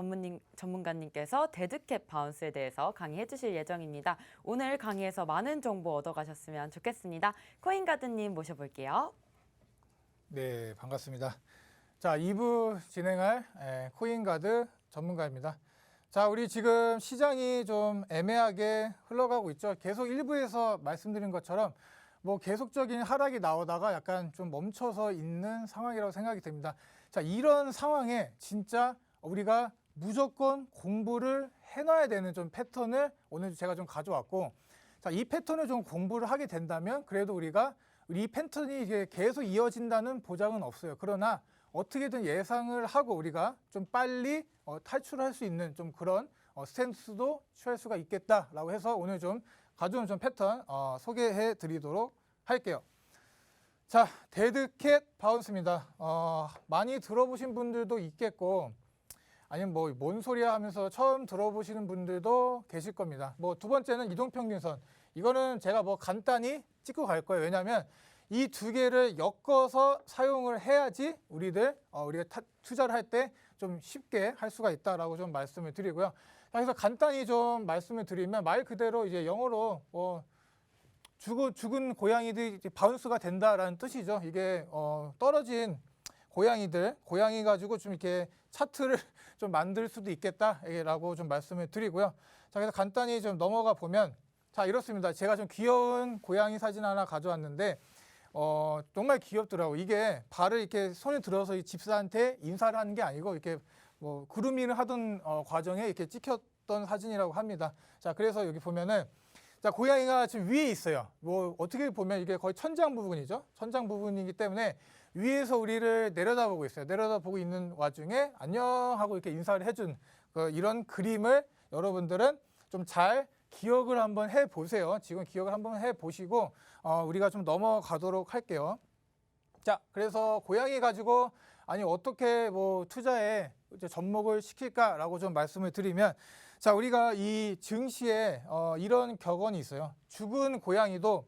전문가님께서 데드캣 바운스에 대해서 강의해 주실 예정입니다. 오늘 강의에서 많은 정보 얻어가셨으면 좋겠습니다. 코인가드님 모셔볼게요. 네, 반갑습니다. 자, 2부 진행할 코인가드 전문가입니다. 자, 우리 지금 시장이 좀 애매하게 흘러가고 있죠. 계속 1부에서 말씀드린 것처럼 뭐 계속적인 하락이 나오다가 약간 좀 멈춰서 있는 상황이라고 생각이 됩니다. 자, 이런 상황에 진짜 우리가 무조건 공부를 해놔야 되는 좀 패턴을 오늘 제가 좀 가져왔고, 자, 이 패턴을 좀 공부를 하게 된다면 그래도 우리가 이 패턴이 이게 계속 이어진다는 보장은 없어요. 그러나 어떻게든 예상을 하고 우리가 좀 빨리 탈출할 수 있는 좀 그런 스탠스도 취할 수가 있겠다라고 해서 오늘 좀 가져온 좀 패턴 소개해 드리도록 할게요. 자, 데드캣 바운스입니다. 많이 들어보신 분들도 있겠고 아니면 뭐 뭔 소리야 하면서 처음 들어보시는 분들도 계실 겁니다. 뭐 두 번째는 이동평균선. 이거는 제가 뭐 간단히 찍고 갈 거예요. 왜냐하면 이 두 개를 엮어서 사용을 해야지 우리가 투자를 할 때 좀 쉽게 할 수가 있다라고 좀 말씀을 드리고요. 그래서 간단히 좀 말씀을 드리면 말 그대로 이제 영어로 죽은 고양이들이 바운스가 된다라는 뜻이죠. 이게 떨어진 고양이 가지고 좀 이렇게 차트를 좀 만들 수도 있겠다라고 좀 말씀을 드리고요. 자, 그래서 간단히 좀 넘어가 보면 자, 이렇습니다. 제가 좀 귀여운 고양이 사진 하나 가져왔는데 정말 귀엽더라고요. 이게 발을 이렇게 손에 들어서 이 집사한테 인사를 하는 게 아니고 이렇게 뭐 그루밍을 하던 과정에 이렇게 찍혔던 사진이라고 합니다. 자, 그래서 여기 보면은 자, 고양이가 지금 위에 있어요. 뭐 어떻게 보면 이게 거의 천장 부분이죠. 천장 부분이기 때문에 위에서 우리를 내려다보고 있어요. 내려다보고 있는 와중에 안녕하고 이렇게 인사를 해준 이런 그림을 여러분들은 좀 잘 기억을 한번 해보세요. 지금 기억을 한번 해보시고 우리가 좀 넘어가도록 할게요. 자, 그래서 고양이 가지고 아니 어떻게 뭐 투자에 이제 접목을 시킬까라고 좀 말씀을 드리면 자, 우리가 이 증시에 이런 격언이 있어요. 죽은 고양이도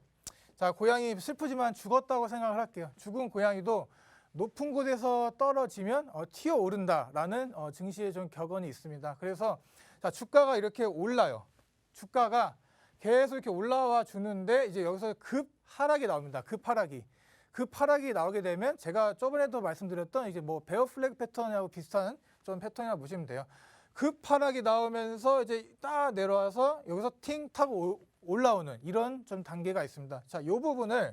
자, 고양이 슬프지만 죽었다고 생각을 할게요. 죽은 고양이도 높은 곳에서 떨어지면 튀어오른다라는 증시의 좀 격언이 있습니다. 그래서 자, 주가가 이렇게 올라요. 주가가 계속 이렇게 올라와 주는데 이제 여기서 급 하락이 나옵니다. 급 하락이 나오게 되면 제가 저번에도 말씀드렸던 이제 뭐 베어 플래그 패턴하고 비슷한 좀 패턴이라고 보시면 돼요. 급 하락이 나오면서 이제 딱 내려와서 여기서 팅 타고 올라오는 이런 좀 단계가 있습니다. 자, 이 부분을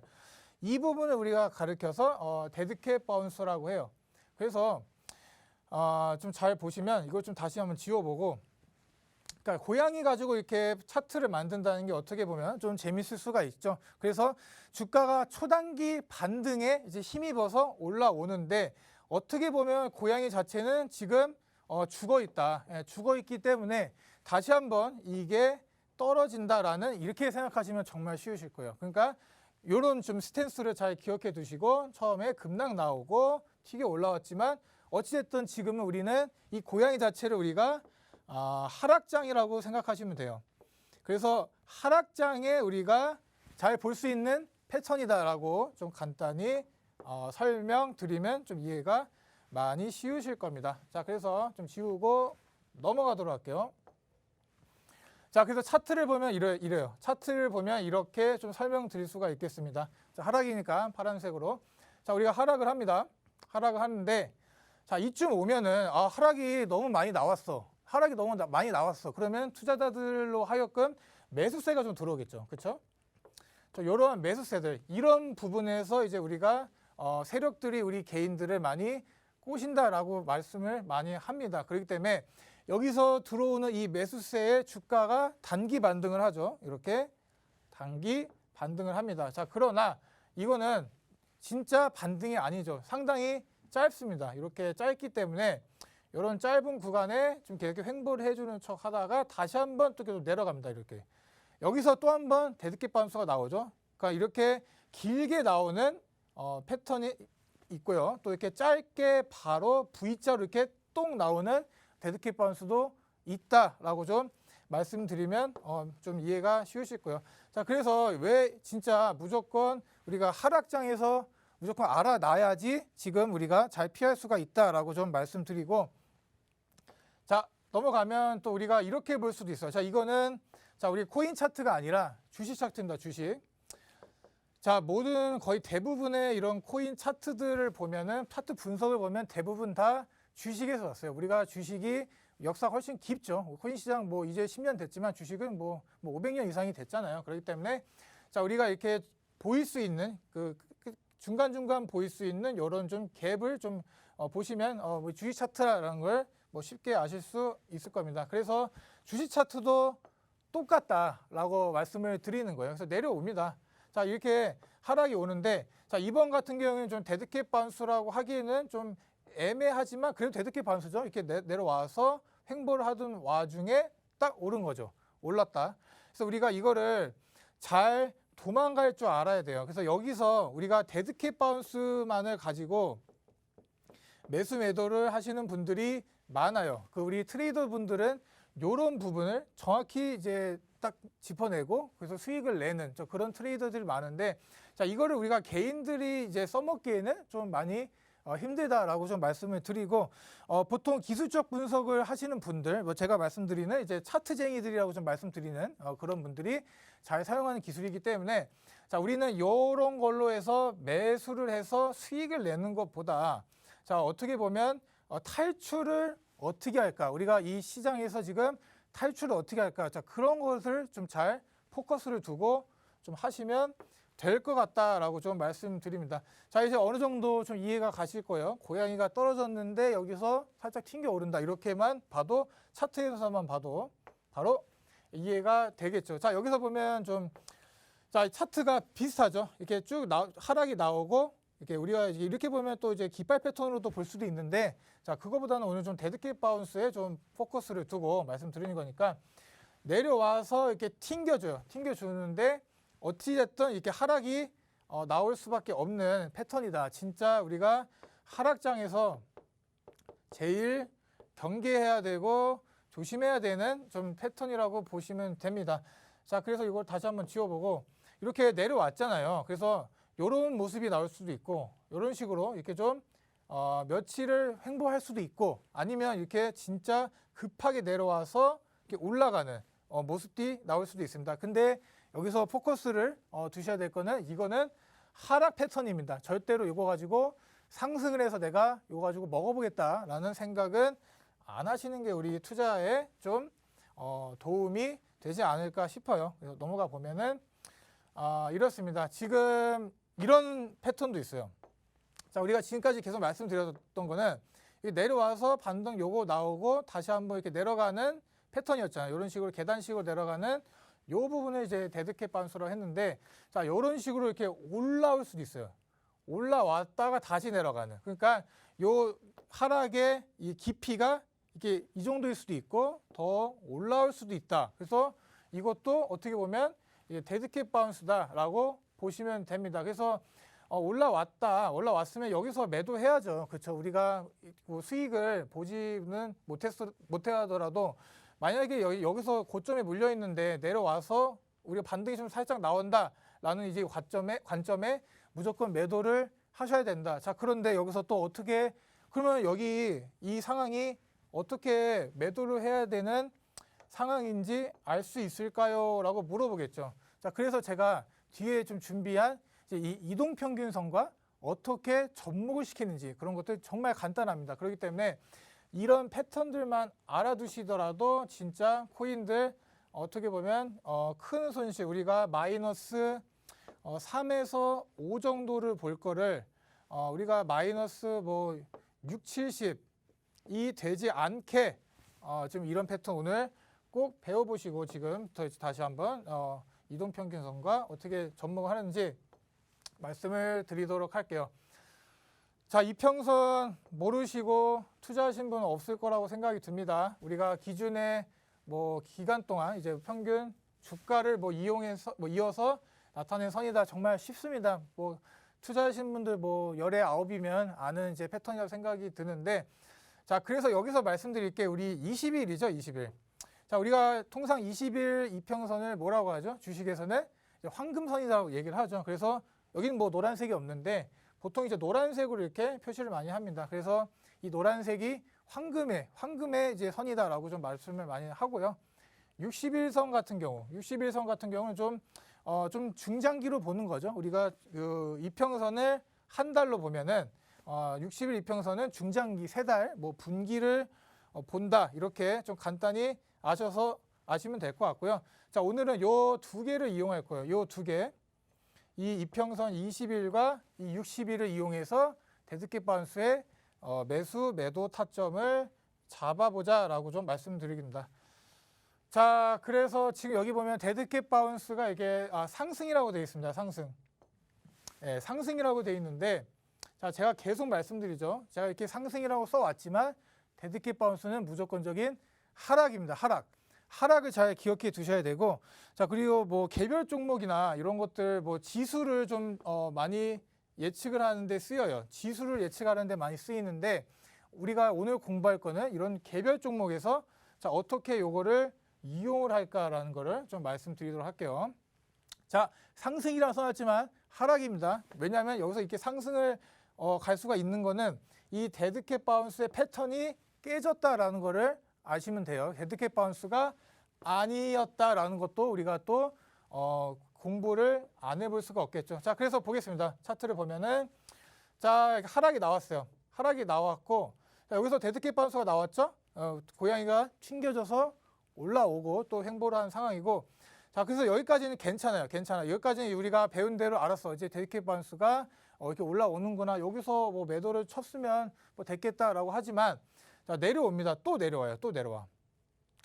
이 부분을 우리가 가리켜서 데드캣 바운스라고 해요. 그래서 좀 잘 보시면 이걸 좀 다시 한번 지워보고, 그러니까 고양이 가지고 이렇게 차트를 만든다는 게 어떻게 보면 좀 재밌을 수가 있죠. 그래서 주가가 초단기 반등에 이제 힘입어서 올라오는데, 어떻게 보면 고양이 자체는 지금 죽어 있다. 죽어 있기 때문에 다시 한번 이게 떨어진다라는, 이렇게 생각하시면 정말 쉬우실 거예요. 그러니까 이런 좀 스탠스를 잘 기억해 두시고, 처음에 급락 나오고 튀겨 올라왔지만 어찌됐든 지금은 우리는 이 고양이 자체를 우리가 하락장이라고 생각하시면 돼요. 그래서 하락장에 우리가 잘 볼 수 있는 패턴이다라고 좀 간단히 설명드리면 좀 이해가 많이 쉬우실 겁니다. 자, 그래서 좀 지우고 넘어가도록 할게요. 자, 그래서 차트를 보면 이래요. 차트를 보면 이렇게 좀 설명드릴 수가 있겠습니다. 자, 하락이니까 파란색으로. 자, 우리가 하락을 합니다. 하락을 하는데, 자, 이쯤 오면은 하락이 너무 많이 나왔어. 하락이 너무 많이 나왔어. 그러면 투자자들로 하여금 매수세가 좀 들어오겠죠. 그렇죠? 이러한 매수세들, 이런 부분에서 이제 우리가 세력들이 우리 개인들을 많이 꼬신다라고 말씀을 많이 합니다. 그렇기 때문에 여기서 들어오는 이 매수세의 주가가 단기 반등을 하죠. 이렇게 단기 반등을 합니다. 자, 그러나 이거는 진짜 반등이 아니죠. 상당히 짧습니다. 이렇게 짧기 때문에 이런 짧은 구간에 좀 계속 횡보를 해주는 척 하다가 다시 한번 또 계속 내려갑니다. 이렇게. 여기서 또 한번 데드캣 바운스가 나오죠. 그러니까 이렇게 길게 나오는 패턴이 있고요. 또 이렇게 짧게 바로 V자로 이렇게 똥 나오는 데드캣 바운스도 있다라고 좀 말씀드리면 좀 이해가 쉬우실 거예요. 자, 그래서 왜 진짜 무조건 우리가 하락장에서 무조건 알아놔야지 지금 우리가 잘 피할 수가 있다라고 좀 말씀드리고, 자, 넘어가면 또 우리가 이렇게 볼 수도 있어요. 자, 이거는 자, 우리 코인 차트가 아니라 주식 차트입니다. 주식. 자, 모든 거의 대부분의 이런 코인 차트들을 보면은, 차트 분석을 보면 대부분 다 주식에서 왔어요. 우리가 주식이 역사가 훨씬 깊죠. 코인 시장 뭐 이제 10년 됐지만 주식은 뭐 500년 이상이 됐잖아요. 그렇기 때문에 자, 우리가 이렇게 보일 수 있는 그 중간중간 보일 수 있는 이런 좀 갭을 좀 보시면 뭐 주식 차트라는 걸 뭐 쉽게 아실 수 있을 겁니다. 그래서 주식 차트도 똑같다라고 말씀을 드리는 거예요. 그래서 내려옵니다. 자, 이렇게 하락이 오는데, 자, 이번 같은 경우에는 좀 데드캣 바운스라고 하기에는 좀 애매하지만 그래도 데드캣 바운스죠. 이렇게 내려와서 횡보를 하던 와중에 딱 오른 거죠. 올랐다. 그래서 우리가 이거를 잘 도망갈 줄 알아야 돼요. 그래서 여기서 우리가 데드캣 바운스만을 가지고 매수 매도를 하시는 분들이 많아요. 그 우리 트레이더 분들은 이런 부분을 정확히 이제 딱 짚어내고 그래서 수익을 내는 그런 트레이더들이 많은데, 자, 이거를 우리가 개인들이 이제 써먹기에는 좀 많이 힘들다라고 좀 말씀을 드리고, 보통 기술적 분석을 하시는 분들, 뭐 제가 말씀드리는 이제 차트쟁이들이라고 좀 말씀드리는 그런 분들이 잘 사용하는 기술이기 때문에, 자, 우리는 이런 걸로 해서 매수를 해서 수익을 내는 것보다, 자, 어떻게 보면 탈출을 어떻게 할까? 우리가 이 시장에서 지금 탈출을 어떻게 할까? 자, 그런 것을 좀 잘 포커스를 두고 좀 하시면 될 것 같다라고 좀 말씀드립니다. 자, 이제 어느 정도 좀 이해가 가실 거예요. 고양이가 떨어졌는데 여기서 살짝 튕겨 오른다. 이렇게만 봐도, 차트에서만 봐도 바로 이해가 되겠죠. 자, 여기서 보면 좀, 자, 차트가 비슷하죠. 이렇게 쭉 하락이 나오고, 이렇게 우리가 이렇게 보면 또 이제 깃발 패턴으로도 볼 수도 있는데, 자, 그거보다는 오늘 좀 데드캣 바운스에 좀 포커스를 두고 말씀드리는 거니까, 내려와서 이렇게 튕겨줘요. 튕겨주는데 어찌됐든 이렇게 하락이 나올 수밖에 없는 패턴이다. 진짜 우리가 하락장에서 제일 경계해야 되고 조심해야 되는 좀 패턴이라고 보시면 됩니다. 자, 그래서 이걸 다시 한번 지워보고, 이렇게 내려왔잖아요. 그래서 이런 모습이 나올 수도 있고, 이런 식으로 이렇게 좀 며칠을 횡보할 수도 있고, 아니면 이렇게 진짜 급하게 내려와서 이렇게 올라가는 모습이 나올 수도 있습니다. 근데 여기서 포커스를 두셔야 될 거는, 이거는 하락 패턴입니다. 절대로 이거 가지고 상승을 해서 내가 이거 가지고 먹어보겠다라는 생각은 안 하시는 게 우리 투자에 좀 도움이 되지 않을까 싶어요. 그래서 넘어가 보면은 이렇습니다. 지금 이런 패턴도 있어요. 자, 우리가 지금까지 계속 말씀드렸던 거는 내려와서 반등 요거 나오고 다시 한번 이렇게 내려가는 패턴이었잖아요. 이런 식으로 계단식으로 내려가는 요 부분을 이제 데드캣 바운스라고 했는데, 자, 이런 식으로 이렇게 올라올 수도 있어요. 올라왔다가 다시 내려가는. 그러니까 요 하락의 이 깊이가 이게 이 정도일 수도 있고 더 올라올 수도 있다. 그래서 이것도 어떻게 보면 데드캣 바운스다라고 보시면 됩니다. 그래서 올라왔으면 여기서 매도해야죠. 그렇죠. 우리가 수익을 보지는 못하더라도 만약에 여기서 고점에 물려 있는데 내려와서 우리가 반등이 좀 살짝 나온다라는 이제 관점에 무조건 매도를 하셔야 된다. 자, 그런데 여기서 또 어떻게, 그러면 여기 이 상황이 어떻게 매도를 해야 되는 상황인지 알 수 있을까요? 라고 물어보겠죠. 자, 그래서 제가 뒤에 좀 준비한 이 이동평균선과 어떻게 접목을 시키는지 그런 것들 정말 간단합니다. 그렇기 때문에 이런 패턴들만 알아두시더라도 진짜 코인들 어떻게 보면 큰 손실, 우리가 마이너스 3에서 5 정도를 볼 거를 우리가 마이너스 뭐 6, 70이 되지 않게 좀 이런 패턴 오늘 꼭 배워보시고 지금 다시 한번 이동평균선과 어떻게 접목을 하는지 말씀을 드리도록 할게요. 자, 이평선 모르시고 투자하신 분은 없을 거라고 생각이 듭니다. 우리가 기준의 뭐 기간 동안 이제 평균 주가를 뭐 이어서 나타낸 선이다. 정말 쉽습니다. 뭐 투자하신 분들 뭐 열의 9이면 아는 이제 패턴이라고 생각이 드는데, 자, 그래서 여기서 말씀드릴 게 우리 20일이죠, 20일. 자, 우리가 통상 20일 이평선을 뭐라고 하죠? 주식에서는 황금선이라고 얘기를 하죠. 그래서 여기는 뭐 노란색이 없는데 보통 이제 노란색으로 이렇게 표시를 많이 합니다. 그래서 이 노란색이 황금의 이제 선이다라고 좀 말씀을 많이 하고요. 60일선 같은 경우는 좀 중장기로 보는 거죠. 우리가 그 이평선을 한 달로 보면은 60일 이평선은 중장기 3달, 뭐 분기를 본다, 이렇게 좀 간단히 아시면 될 것 같고요. 자, 오늘은 요 두 개를 이용할 거예요. 요 두 개. 이 이평선 20일과 이 60일을 이용해서 데드캣 바운스의 매도 타점을 잡아보자라고 좀 말씀드리겠습니다. 자, 그래서 지금 여기 보면 데드캣 바운스가 이게 상승이라고 되어 있습니다. 상승. 네, 상승이라고 되어 있는데, 자, 제가 계속 말씀드리죠. 제가 이렇게 상승이라고 써왔지만 데드캣 바운스는 무조건적인 하락입니다. 하락을 잘 기억해 두셔야 되고, 자, 그리고 뭐 개별 종목이나 이런 것들 뭐 지수를 좀 많이 예측을 하는데 쓰여요. 지수를 예측하는데 많이 쓰이는데, 우리가 오늘 공부할 거는 이런 개별 종목에서 자, 어떻게 요거를 이용을 할까라는 거를 좀 말씀드리도록 할게요. 자, 상승이라 써놨지만 하락입니다. 왜냐하면 여기서 이렇게 상승을 갈 수가 있는 거는 이 데드캣 바운스의 패턴이 깨졌다라는 거를 아시면 돼요. 데드캣 바운스가 아니었다라는 것도 우리가 또 공부를 안 해볼 수가 없겠죠. 자, 그래서 보겠습니다. 차트를 보면은, 자, 하락이 나왔어요. 하락이 나왔고, 자, 여기서 데드캣 바운스가 나왔죠. 고양이가 튕겨져서 올라오고 또 횡보를 한 상황이고, 자, 그래서 여기까지는 괜찮아요. 여기까지는 우리가 배운 대로 알았어. 이제 데드캣 바운스가 이렇게 올라오는구나. 여기서 뭐 매도를 쳤으면 뭐 됐겠다라고 하지만, 자, 내려옵니다. 또 내려와요.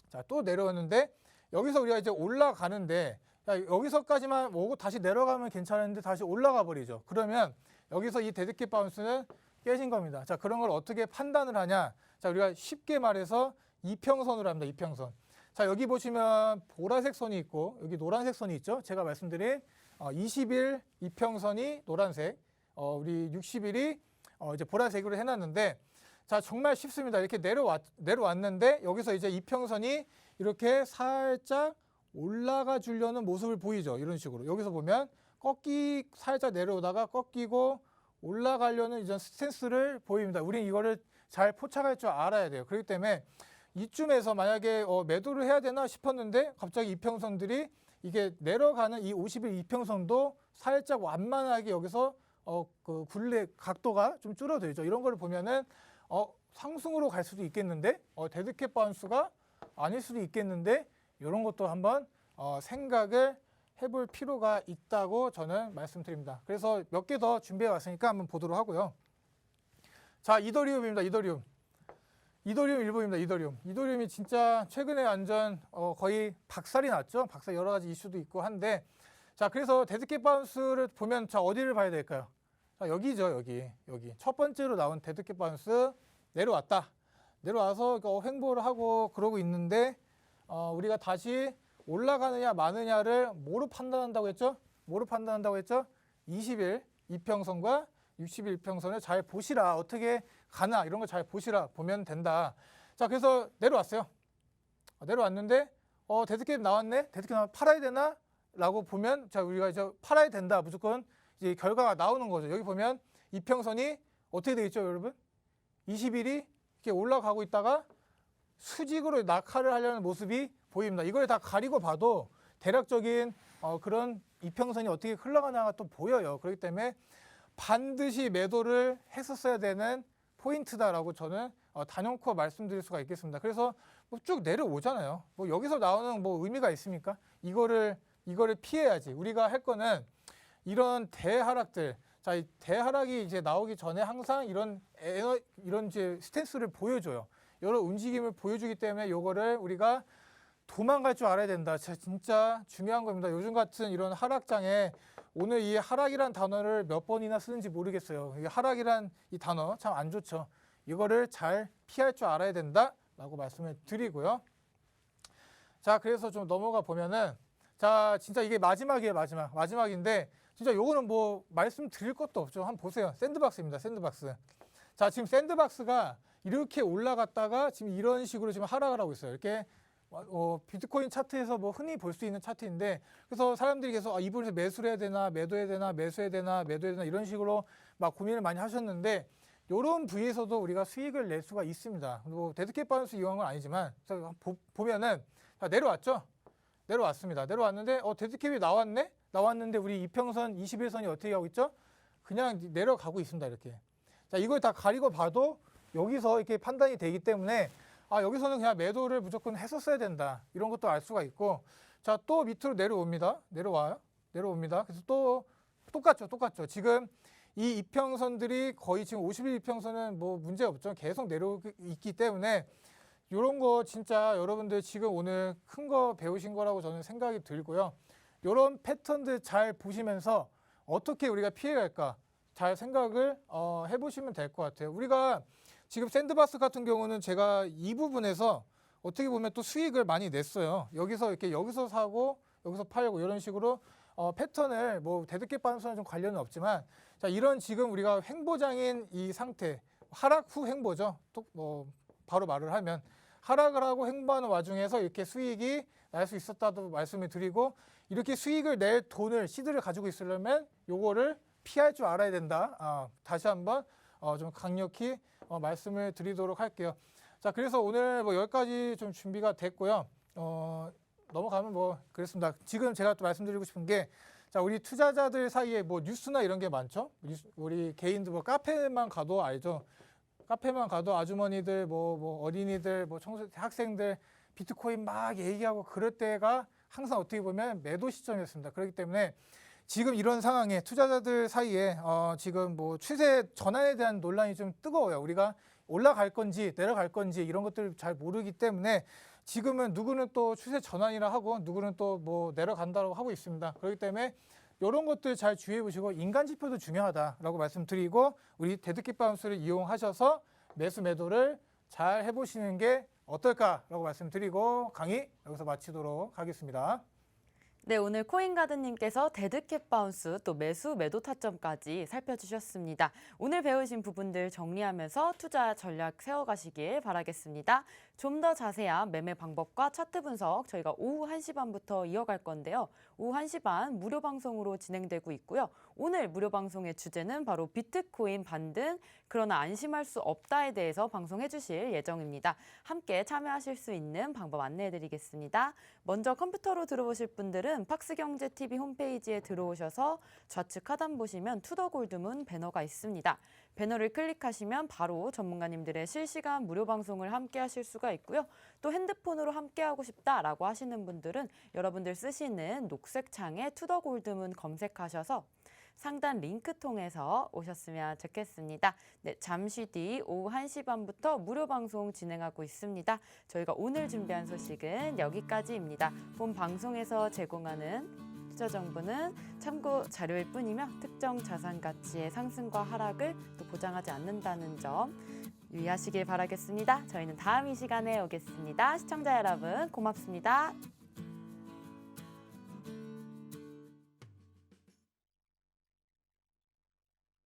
자, 또 내려오는데 여기서 우리가 이제 올라가는데, 자, 여기서까지만 오고 다시 내려가면 괜찮은데 다시 올라가 버리죠. 그러면 여기서 이 데드캣 바운스는 깨진 겁니다. 자, 그런 걸 어떻게 판단을 하냐? 자, 우리가 쉽게 말해서 이평선으로 합니다. 이평선. 자, 여기 보시면 보라색 선이 있고 여기 노란색 선이 있죠. 제가 말씀드린 20일 이평선이 노란색, 우리 60일이 이제 보라색으로 해놨는데, 자, 정말 쉽습니다. 이렇게 내려왔는데 여기서 이제 이평선이 이렇게 살짝 올라가 주려는 모습을 보이죠. 이런 식으로. 여기서 보면 살짝 내려오다가 꺾이고 올라가려는 이런 스탠스를 보입니다. 우리는 이거를 잘 포착할 줄 알아야 돼요. 그렇기 때문에 이쯤에서 만약에 매도를 해야 되나 싶었는데 갑자기 이평선들이 이게 내려가는 이 50일 이평선도 살짝 완만하게 여기서 그 굴레 각도가 좀 줄어들죠. 이런 걸 보면은 상승으로 갈 수도 있겠는데, 데드캣 바운스가 아닐 수도 있겠는데, 이런 것도 한번 생각을 해볼 필요가 있다고 저는 말씀드립니다. 그래서 몇 개 더 준비해 왔으니까 한번 보도록 하고요. 자, 이더리움입니다. 이더리움 일부입니다. 이더리움이 진짜 최근에 완전 거의 박살이 났죠. 박살 여러 가지 이슈도 있고 한데, 자, 그래서 데드캣 바운스를 보면 자, 어디를 봐야 될까요? 자, 여기죠. 여기 첫 번째로 나온 데드캣 바운스 내려왔다. 내려와서 횡보를 하고 그러고 있는데, 우리가 다시 올라가느냐 마느냐를 뭐로 판단한다고 했죠? 20일 이평선과 60일 이평선을 잘 보시라. 어떻게 가나 이런 거 잘 보시라. 보면 된다. 자, 그래서 내려왔어요. 내려왔는데 데드캣 나왔네. 데드캣 나와 팔아야 되나? 라고 보면 자, 우리가 이제 팔아야 된다. 무조건 이제 결과가 나오는 거죠. 여기 보면 이평선이 어떻게 되어 있죠, 여러분? 20일이 이렇게 올라가고 있다가 수직으로 낙하를 하려는 모습이 보입니다. 이걸 다 가리고 봐도 대략적인 그런 이평선이 어떻게 흘러가나가 또 보여요. 그렇기 때문에 반드시 매도를 했었어야 되는 포인트다라고 저는 단연코 말씀드릴 수가 있겠습니다. 그래서 뭐 쭉 내려오잖아요. 뭐 여기서 나오는 뭐 의미가 있습니까? 이거를 피해야지. 우리가 할 거는 이런 대하락들, 자, 이 대하락이 이제 나오기 전에 항상 이런 이제 스탠스를 보여줘요. 여러 움직임을 보여주기 때문에 요거를 우리가 도망갈 줄 알아야 된다. 진짜 중요한 겁니다. 요즘 같은 이런 하락장에 오늘 이 하락이란 단어를 몇 번이나 쓰는지 모르겠어요. 이 하락이란 이 단어 참 안 좋죠. 이거를 잘 피할 줄 알아야 된다라고 말씀을 드리고요. 자, 그래서 좀 넘어가 보면은 자, 진짜 이게 마지막이에요. 마지막인데 진짜 요거는 뭐 말씀드릴 것도 없죠. 한번 보세요. 샌드박스입니다. 샌드박스. 자, 지금 샌드박스가 이렇게 올라갔다가 지금 이런 식으로 지금 하락을 하고 있어요. 이렇게 비트코인 차트에서 뭐 흔히 볼 수 있는 차트인데, 그래서 사람들이 계속 이 부분에서 매수를 해야 되나, 매도해야 되나, 매수해야 되나, 매도해야 되나 이런 식으로 막 고민을 많이 하셨는데, 이런 부위에서도 우리가 수익을 낼 수가 있습니다. 뭐 데드캣 바운스 이용한 건 아니지만, 보면은 자, 내려왔죠? 내려왔습니다. 내려왔는데 데드캣이 나왔는데 우리 이평선 21선이 어떻게 하고 있죠? 그냥 내려가고 있습니다. 이렇게. 자, 이걸 다 가리고 봐도 여기서 이렇게 판단이 되기 때문에 여기서는 그냥 매도를 무조건 했었어야 된다. 이런 것도 알 수가 있고, 자, 또 밑으로 내려옵니다. 그래서 또 똑같죠. 지금 이 이평선들이 거의 지금 50일 이평선은 뭐 문제 없죠. 계속 내려오고 있기 때문에 이런 거 진짜 여러분들 지금 오늘 큰 거 배우신 거라고 저는 생각이 들고요. 이런 패턴들 잘 보시면서 어떻게 우리가 피해갈까 잘 생각을 해보시면 될 것 같아요. 우리가 지금 샌드박스 같은 경우는 제가 이 부분에서 어떻게 보면 또 수익을 많이 냈어요. 여기서 사고 여기서 팔고 이런 식으로 패턴을 뭐 데드캣 바운스랑 좀 관련은 없지만, 자, 이런 지금 우리가 횡보장인 이 상태, 하락 후 횡보죠. 또 뭐 바로 말을 하면 하락을 하고 횡보하는 와중에서 이렇게 수익이 날 수 있었다도 말씀을 드리고, 이렇게 수익을 낼 돈을 시드를 가지고 있으려면 요거를 피할 줄 알아야 된다. 다시 한번 좀 강력히 말씀을 드리도록 할게요. 자, 그래서 오늘 뭐 여기까지 좀 준비가 됐고요. 넘어가면 뭐 그렇습니다. 지금 제가 또 말씀드리고 싶은 게, 자, 우리 투자자들 사이에 뭐 뉴스나 이런 게 많죠. 우리 개인들 뭐 카페만 가도 알죠. 카페만 가도 아주머니들 뭐 어린이들 뭐 학생들 비트코인 막 얘기하고 그럴 때가 항상 어떻게 보면 매도 시점이었습니다. 그렇기 때문에 지금 이런 상황에 투자자들 사이에 지금 뭐 추세 전환에 대한 논란이 좀 뜨거워요. 우리가 올라갈 건지 내려갈 건지 이런 것들 잘 모르기 때문에 지금은 누구는 또 추세 전환이라 하고 누구는 또 뭐 내려간다고 하고 있습니다. 그렇기 때문에 이런 것들 잘 주의해 보시고, 인간 지표도 중요하다라고 말씀드리고, 우리 데드캣 바운스를 이용하셔서 매수 매도를 잘 해보시는 게 어떨까라고 말씀드리고 강의 여기서 마치도록 하겠습니다. 네, 오늘 코인가드님께서 데드캣 바운스 또 매수 매도 타점까지 살펴주셨습니다. 오늘 배우신 부분들 정리하면서 투자 전략 세워가시길 바라겠습니다. 좀 더 자세한 매매 방법과 차트 분석 저희가 오후 1시 반부터 이어갈 건데요. 오후 1시 반 무료 방송으로 진행되고 있고요. 오늘 무료 방송의 주제는 바로 비트코인 반등, 그러나 안심할 수 없다에 대해서 방송해 주실 예정입니다. 함께 참여하실 수 있는 방법 안내해 드리겠습니다. 먼저 컴퓨터로 들어오실 분들은 팍스경제TV 홈페이지에 들어오셔서 좌측 하단 보시면 투더골드문 배너가 있습니다. 배너를 클릭하시면 바로 전문가님들의 실시간 무료 방송을 함께 하실 수가 있고요. 또 핸드폰으로 함께 하고 싶다라고 하시는 분들은 여러분들 쓰시는 녹색 창에 투더골드문 검색하셔서 상단 링크 통해서 오셨으면 좋겠습니다. 네, 잠시 뒤 오후 1시 반부터 무료 방송 진행하고 있습니다. 저희가 오늘 준비한 소식은 여기까지입니다. 본 방송에서 제공하는 투자 정보는 참고 자료일 뿐이며 특정 자산 가치의 상승과 하락을 또 보장하지 않는다는 점 유의하시길 바라겠습니다. 저희는 다음 이 시간에 오겠습니다. 시청자 여러분 고맙습니다.